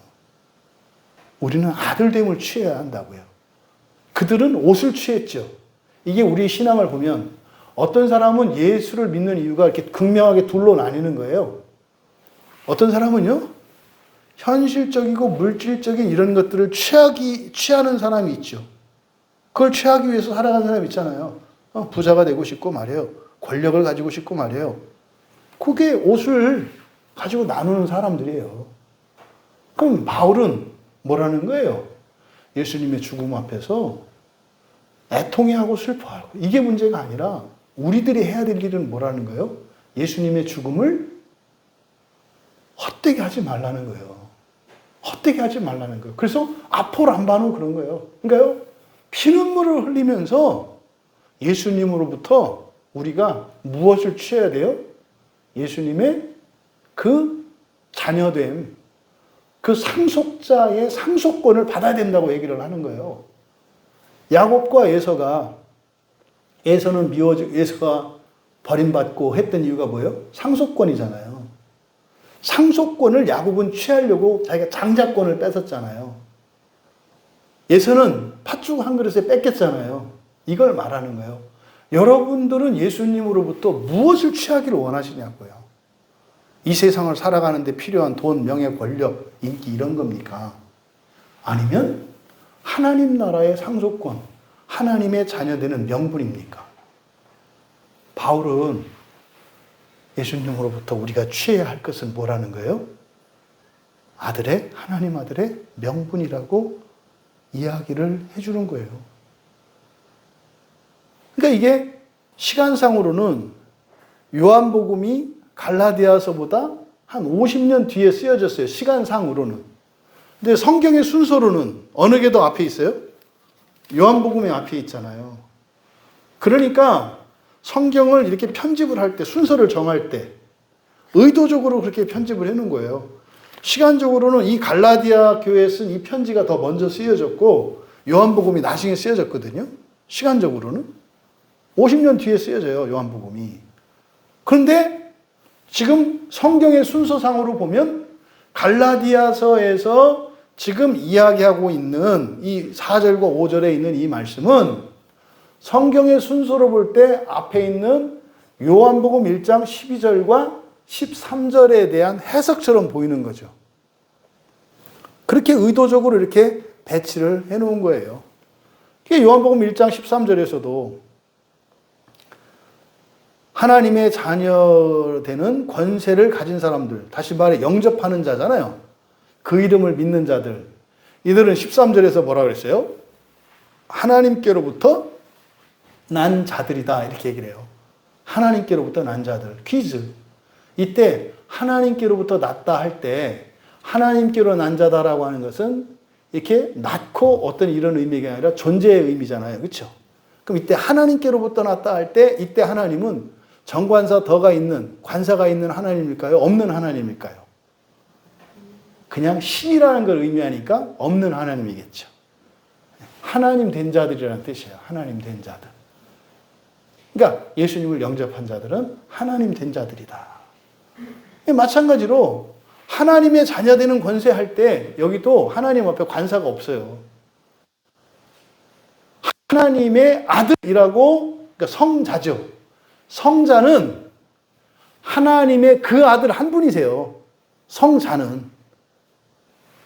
우리는 아들됨을 취해야 한다고요. 그들은 옷을 취했죠. 이게 우리 신앙을 보면 어떤 사람은 예수를 믿는 이유가 이렇게 극명하게 둘로 나뉘는 거예요. 어떤 사람은요, 현실적이고 물질적인 이런 것들을 취하는 사람이 있죠. 그걸 취하기 위해서 살아가는 사람이 있잖아요. 부자가 되고 싶고 말이에요. 권력을 가지고 싶고 말이에요. 그게 옷을 가지고 나누는 사람들이에요. 그럼 바울은 뭐라는 거예요? 예수님의 죽음 앞에서 애통해하고 슬퍼하고 이게 문제가 아니라 우리들이 해야 될 일은 뭐라는 거예요? 예수님의 죽음을 헛되게 하지 말라는 거예요. 헛되게 하지 말라는 거예요. 그래서 아포람바노 그런 거예요. 그러니까요, 피눈물을 흘리면서 예수님으로부터 우리가 무엇을 취해야 돼요? 예수님의 그 자녀됨, 그 상속자의 상속권을 받아야 된다고 얘기를 하는 거예요. 야곱과 에서가 버림받고 했던 이유가 뭐예요? 상속권이잖아요. 상속권을 야곱은 취하려고 자기가 장자권을 뺏었잖아요. 에서는 팥죽 한 그릇에 뺏겼잖아요. 이걸 말하는 거예요. 여러분들은 예수님으로부터 무엇을 취하기를 원하시냐고요. 이 세상을 살아가는 데 필요한 돈, 명예, 권력, 인기 이런 겁니까? 아니면 하나님 나라의 상속권, 하나님의 자녀되는 명분입니까? 바울은 예수님으로부터 우리가 취해야 할 것은 뭐라는 거예요? 하나님 아들의 명분이라고 이야기를 해주는 거예요. 그러니까 이게 시간상으로는 요한복음이 갈라디아서보다 한 50년 뒤에 쓰여졌어요. 시간상으로는. 근데 성경의 순서로는 어느 게 더 앞에 있어요? 요한복음의 앞에 있잖아요. 그러니까 성경을 이렇게 편집을 할 때, 순서를 정할 때 의도적으로 그렇게 편집을 해놓은 거예요. 시간적으로는 이 갈라디아 교회에 쓴 이 편지가 더 먼저 쓰여졌고 요한복음이 나중에 쓰여졌거든요. 시간적으로는 50년 뒤에 쓰여져요, 요한복음이. 그런데 지금 성경의 순서상으로 보면 갈라디아서에서 지금 이야기하고 있는 이 4절과 5절에 있는 이 말씀은 성경의 순서로 볼 때 앞에 있는 요한복음 1장 12절과 13절에 대한 해석처럼 보이는 거죠. 그렇게 의도적으로 이렇게 배치를 해놓은 거예요. 요한복음 1장 13절에서도 하나님의 자녀 되는 권세를 가진 사람들, 다시 말해 영접하는 자잖아요. 그 이름을 믿는 자들. 이들은 13절에서 뭐라 그랬어요? 하나님께로부터 난 자들이다, 이렇게 얘기를 해요. 하나님께로부터 난 자들. 퀴즈. 이때 하나님께로부터 났다 할 때 하나님께로 난 자다라고 하는 것은 이렇게 낳고 어떤 이런 의미가 아니라 존재의 의미잖아요. 그렇죠? 그럼 이때 하나님께로부터 났다 할 때 이때 하나님은 정관사 더가 있는, 관사가 있는 하나님일까요? 없는 하나님일까요? 그냥 신이라는 걸 의미하니까 없는 하나님이겠죠. 하나님 된 자들이라는 뜻이에요. 하나님 된 자들. 그러니까 예수님을 영접한 자들은 하나님 된 자들이다. 마찬가지로 하나님의 자녀되는 권세할 때 여기도 하나님 앞에 관사가 없어요. 하나님의 아들이라고, 그러니까 성자죠. 성자는 하나님의 그 아들 한 분이세요. 성자는.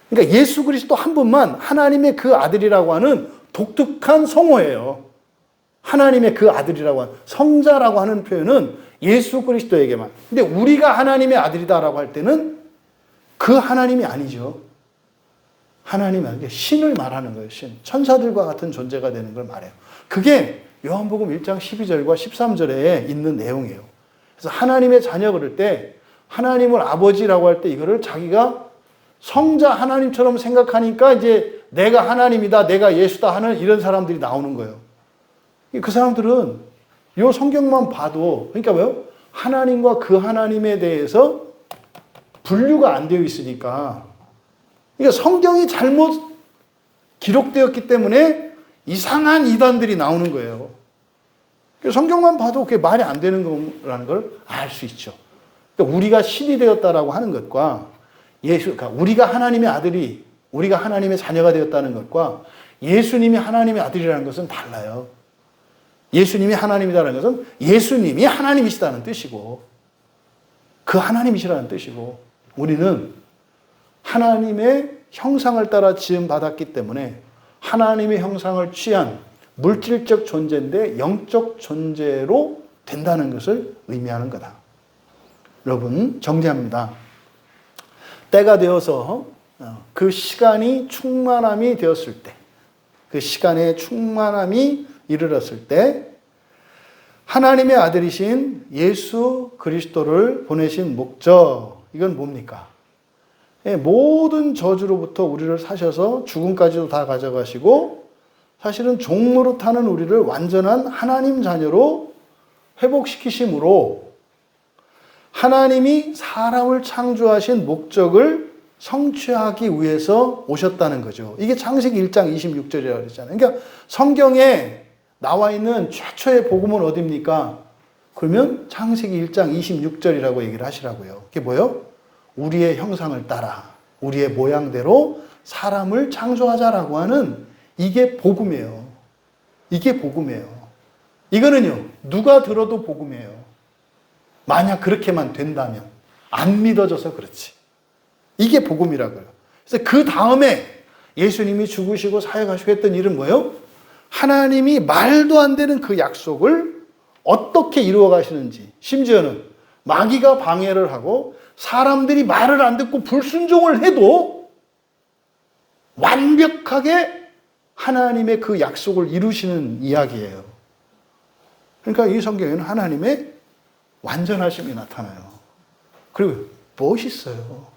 그러니까 예수 그리스도 한 분만 하나님의 그 아들이라고 하는 독특한 성호예요. 하나님의 그 아들이라고 하는, 성자라고 하는 표현은 예수 그리스도에게만. 근데 우리가 하나님의 아들이다라고 할 때는 그 하나님이 아니죠. 하나님이 아니고 신을 말하는 거예요. 신. 천사들과 같은 존재가 되는 걸 말해요. 그게 요한복음 1장 12절과 13절에 있는 내용이에요. 그래서 하나님의 자녀 그럴 때 하나님을 아버지라고 할 때 이거를 자기가 성자 하나님처럼 생각하니까 이제 내가 하나님이다, 내가 예수다 하는 이런 사람들이 나오는 거예요. 그 사람들은 요 성경만 봐도, 그러니까 뭐요? 하나님과 그 하나님에 대해서 분류가 안 되어 있으니까, 그러니까 성경이 잘못 기록되었기 때문에 이상한 이단들이 나오는 거예요. 성경만 봐도 그게 말이 안 되는 거라는 걸 알 수 있죠. 그러니까 우리가 신이 되었다라고 하는 것과 그러니까 우리가 하나님의 아들이, 우리가 하나님의 자녀가 되었다는 것과 예수님이 하나님의 아들이라는 것은 달라요. 예수님이 하나님이라는 것은 예수님이 하나님이시다는 뜻이고, 그 하나님이시라는 뜻이고, 우리는 하나님의 형상을 따라 지음 받았기 때문에 하나님의 형상을 취한 물질적 존재인데 영적 존재로 된다는 것을 의미하는 거다. 여러분, 정리합니다. 때가 되어서 그 시간이 충만함이 되었을 때, 그 시간의 충만함이 이르렀을 때 하나님의 아들이신 예수 그리스도를 보내신 목적, 이건 뭡니까? 모든 저주로부터 우리를 사셔서 죽음까지도 다 가져가시고 사실은 종노릇하는 우리를 완전한 하나님 자녀로 회복시키심으로 하나님이 사람을 창조하신 목적을 성취하기 위해서 오셨다는 거죠. 이게 창세기 1장 26절이라고 그랬잖아요. 그러니까 성경에 나와 있는 최초의 복음은 어디입니까? 그러면 창세기 1장 26절이라고 얘기를 하시라고요. 그게 뭐예요? 우리의 형상을 따라 우리의 모양대로 사람을 창조하자라고 하는, 이게 복음이에요. 이게 복음이에요. 이거는요, 누가 들어도 복음이에요. 만약 그렇게만 된다면. 안 믿어져서 그렇지. 이게 복음이라고요. 그래서 그 다음에 예수님이 죽으시고 사역하시고 했던 일은 뭐예요? 하나님이 말도 안 되는 그 약속을 어떻게 이루어 가시는지, 심지어는 마귀가 방해를 하고 사람들이 말을 안 듣고 불순종을 해도 완벽하게 하나님의 그 약속을 이루시는 이야기예요. 그러니까 이 성경에는 하나님의 완전하심이 나타나요. 그리고 멋있어요.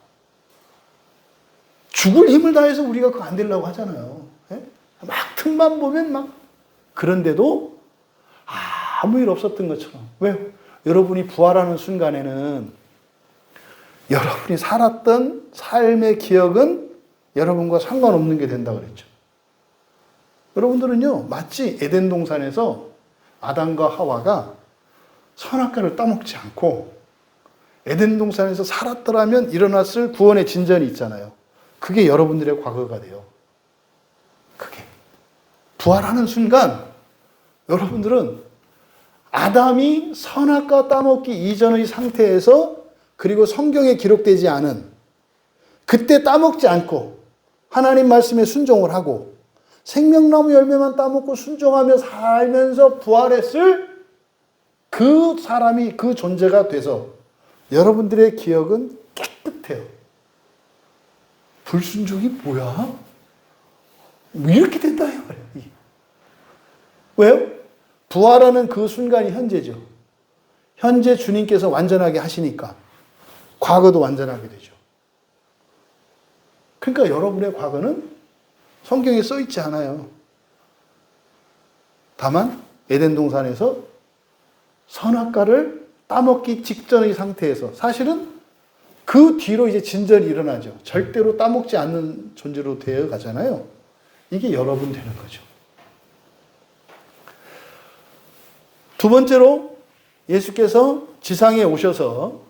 죽을 힘을 다해서 우리가 그거 안 되려고 하잖아요. 예? 막 틈만 보면 막 그런데도 아무 일 없었던 것처럼. 왜요? 여러분이 부활하는 순간에는 여러분이 살았던 삶의 기억은 여러분과 상관없는 게 된다고 그랬죠. 여러분들은요, 마치 에덴 동산에서 아담과 하와가 선악과를 따먹지 않고 에덴 동산에서 살았더라면 일어났을 구원의 진전이 있잖아요. 그게 여러분들의 과거가 돼요. 그게. 부활하는 순간 여러분들은 아담이 선악과 따먹기 이전의 상태에서 그리고 성경에 기록되지 않은 그때 따먹지 않고 하나님 말씀에 순종을 하고 생명나무 열매만 따먹고 순종하며 살면서 부활했을 그 사람이 그 존재가 돼서 여러분들의 기억은 깨끗해요. 불순종이 뭐야? 뭐 이렇게 된다 이 말이에요. 왜요? 부활하는 그 순간이 현재죠. 현재 주님께서 완전하게 하시니까 과거도 완전하게 되죠. 그러니까 여러분의 과거는 성경에 써 있지 않아요. 다만 에덴 동산에서 선악과를 따먹기 직전의 상태에서 사실은 그 뒤로 이제 진전이 일어나죠. 절대로 따먹지 않는 존재로 되어 가잖아요. 이게 여러분 되는 거죠. 두 번째로 예수께서 지상에 오셔서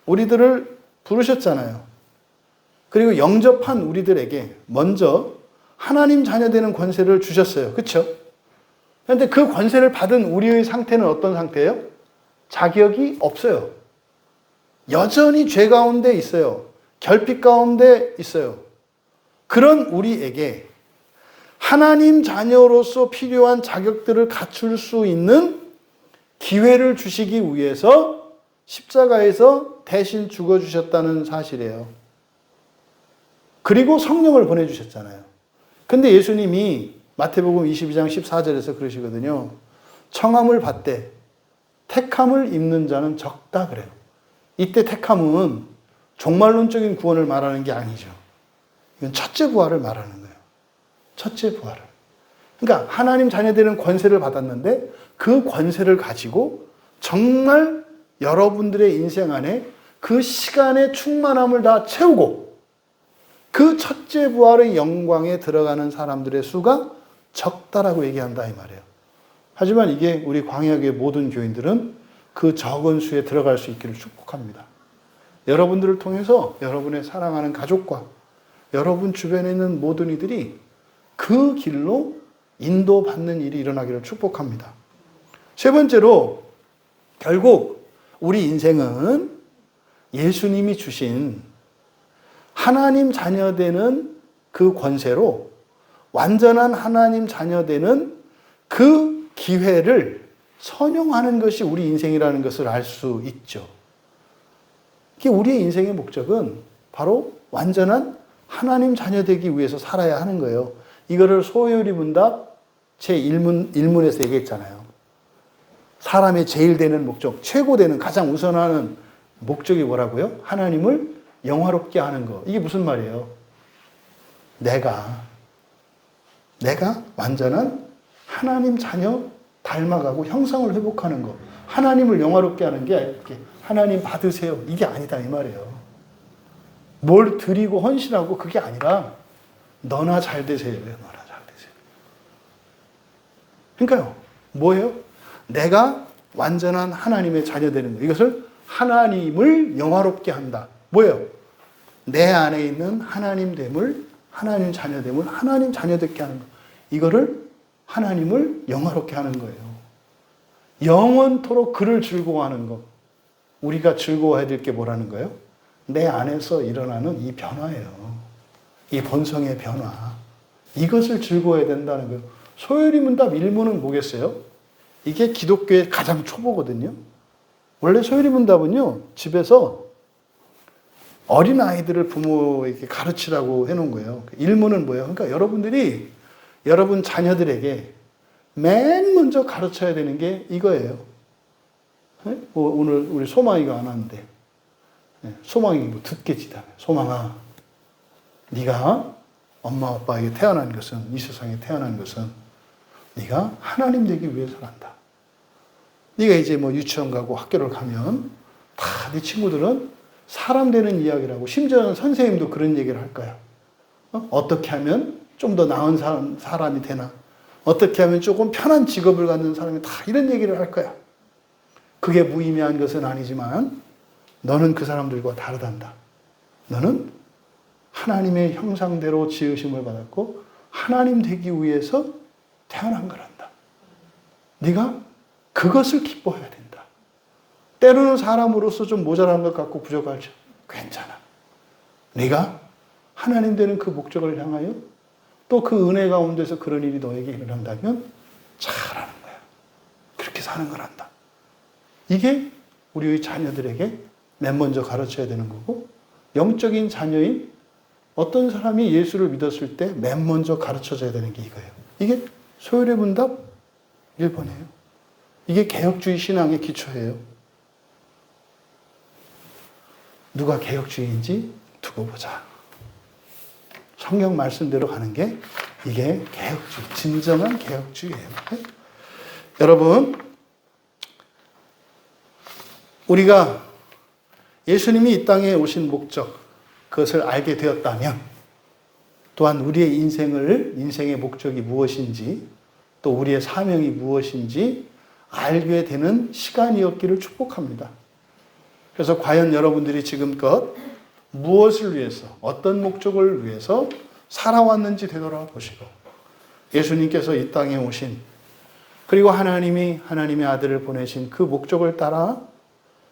우리들을 부르셨잖아요. 그리고 영접한 우리들에게 먼저 하나님 자녀 되는 권세를 주셨어요. 그렇죠? 그런데 그 권세를 받은 우리의 상태는 어떤 상태예요? 자격이 없어요. 여전히 죄 가운데 있어요. 결핍 가운데 있어요. 그런 우리에게 하나님 자녀로서 필요한 자격들을 갖출 수 있는 기회를 주시기 위해서 십자가에서 대신 죽어주셨다는 사실이에요. 그리고 성령을 보내주셨잖아요. 근데 예수님이 마태복음 22장 14절에서 그러시거든요. 청함을 받되 택함을 입는 자는 적다 그래요. 이때 택함은 종말론적인 구원을 말하는 게 아니죠. 이건 첫째 부활을 말하는 거예요. 첫째 부활을. 그러니까 하나님 자녀되는 권세를 받았는데 그 권세를 가지고 정말 여러분들의 인생 안에 그 시간의 충만함을 다 채우고 그 첫째 부활의 영광에 들어가는 사람들의 수가 적다라고 얘기한다 이 말이에요. 하지만 이게 우리 광야교회 모든 교인들은 그 적은 수에 들어갈 수 있기를 축복합니다. 여러분들을 통해서 여러분의 사랑하는 가족과 여러분 주변에 있는 모든 이들이 그 길로 인도받는 일이 일어나기를 축복합니다. 세 번째로 결국 우리 인생은 예수님이 주신 하나님 자녀 되는 그 권세로 완전한 하나님 자녀 되는 그 기회를 선용하는 것이 우리 인생이라는 것을 알 수 있죠. 우리의 인생의 목적은 바로 완전한 하나님 자녀 되기 위해서 살아야 하는 거예요. 이거를 소요리 문답 제1문에서 얘기했잖아요. 사람의 제일 되는 목적, 최고 되는 가장 우선하는 목적이 뭐라고요? 하나님을 영화롭게 하는 거. 이게 무슨 말이에요? 내가 완전한 하나님 자녀 닮아가고 형상을 회복하는 거. 하나님을 영화롭게 하는 게 이렇게 하나님 받으세요. 이게 아니다 이 말이에요. 뭘 드리고 헌신하고 그게 아니라 너나 잘 되세요. 너나 잘 되세요. 그러니까요. 뭐예요? 내가 완전한 하나님의 자녀 되는 거. 이것을 하나님을 영화롭게 한다. 뭐예요? 내 안에 있는 하나님됨을, 하나님 자녀됨을 하나님 자녀되게 하는 거. 이거를 하나님을 영화롭게 하는 거예요. 영원토록 그를 즐거워하는 것. 우리가 즐거워해야 될 게 뭐라는 거예요? 내 안에서 일어나는 이 변화예요. 이 본성의 변화. 이것을 즐거워해야 된다는 거예요. 소요리문답 1문은 뭐겠어요? 이게 기독교의 가장 초보거든요. 원래 소요리문답은요, 집에서 어린아이들을 부모에게 가르치라고 해놓은 거예요. 1문은 뭐예요? 그러니까 여러분들이 여러분 자녀들에게 맨 먼저 가르쳐야 되는 게 이거예요. 오늘 우리 소망이가 안 왔는데, 소망이 뭐 듣겠지. 소망아, 네가 엄마 아빠에게 태어난 것은, 이 세상에 태어난 것은 네가 하나님 되기 위해서란다. 네가 이제 뭐 유치원 가고 학교를 가면 다 네 친구들은 사람 되는 이야기라고, 심지어는 선생님도 그런 얘기를 할 거야. 어떻게 하면 좀 더 나은 사람이 되나? 어떻게 하면 조금 편한 직업을 갖는 사람이, 다 이런 얘기를 할 거야. 그게 무의미한 것은 아니지만 너는 그 사람들과 다르단다. 너는 하나님의 형상대로 지으심을 받았고 하나님 되기 위해서 태어난 거란다. 네가 그것을 기뻐해야 된다. 때로는 사람으로서 좀 모자란 것 같고 부족할지 괜찮아. 네가 하나님 되는 그 목적을 향하여 또 그 은혜 가운데서 그런 일이 너에게 일어난다면 잘하는 거야. 그렇게 사는 거란다. 이게 우리의 자녀들에게 맨 먼저 가르쳐야 되는 거고, 영적인 자녀인 어떤 사람이 예수를 믿었을 때 맨 먼저 가르쳐줘야 되는 게 이거예요. 이게 소열의 문답 1번이에요. 이게 개혁주의 신앙의 기초예요. 누가 개혁주의인지 두고 보자. 성경 말씀대로 가는 게 이게 개혁주의, 진정한 개혁주의예요. 여러분, 우리가 예수님이 이 땅에 오신 목적, 그것을 알게 되었다면, 또한 우리의 인생의 목적이 무엇인지, 또 우리의 사명이 무엇인지 알게 되는 시간이었기를 축복합니다. 그래서 과연 여러분들이 지금껏 무엇을 위해서, 어떤 목적을 위해서 살아왔는지 되돌아보시고, 예수님께서 이 땅에 오신, 그리고 하나님이 하나님의 아들을 보내신 그 목적을 따라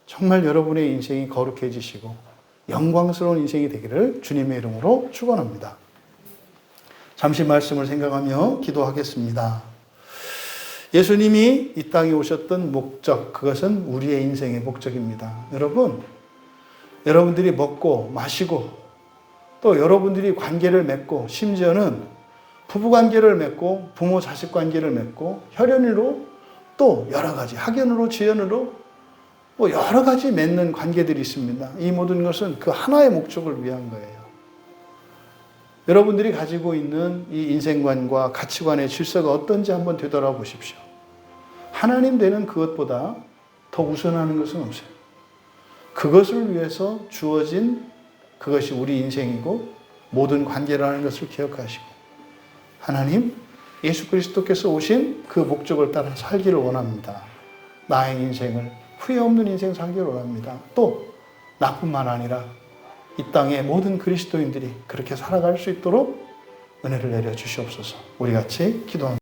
정말 여러분의 인생이 거룩해지시고 영광스러운 인생이 되기를 주님의 이름으로 축원합니다. 잠시 말씀을 생각하며 기도하겠습니다. 예수님이 이 땅에 오셨던 목적, 그것은 우리의 인생의 목적입니다. 여러분들이 먹고 마시고 또 여러분들이 관계를 맺고, 심지어는 부부관계를 맺고 부모 자식 관계를 맺고 혈연으로 또 여러 가지 학연으로 지연으로 뭐 여러 가지 맺는 관계들이 있습니다. 이 모든 것은 그 하나의 목적을 위한 거예요. 여러분들이 가지고 있는 이 인생관과 가치관의 질서가 어떤지 한번 되돌아보십시오. 하나님 되는 그것보다 더 우선하는 것은 없어요. 그것을 위해서 주어진 그것이 우리 인생이고 모든 관계라는 것을 기억하시고, 하나님, 예수 그리스도께서 오신 그 목적을 따라 살기를 원합니다. 나의 인생을 후회 없는 인생 살기를 원합니다. 또 나뿐만 아니라 이 땅의 모든 그리스도인들이 그렇게 살아갈 수 있도록 은혜를 내려 주시옵소서. 우리 같이 기도합니다.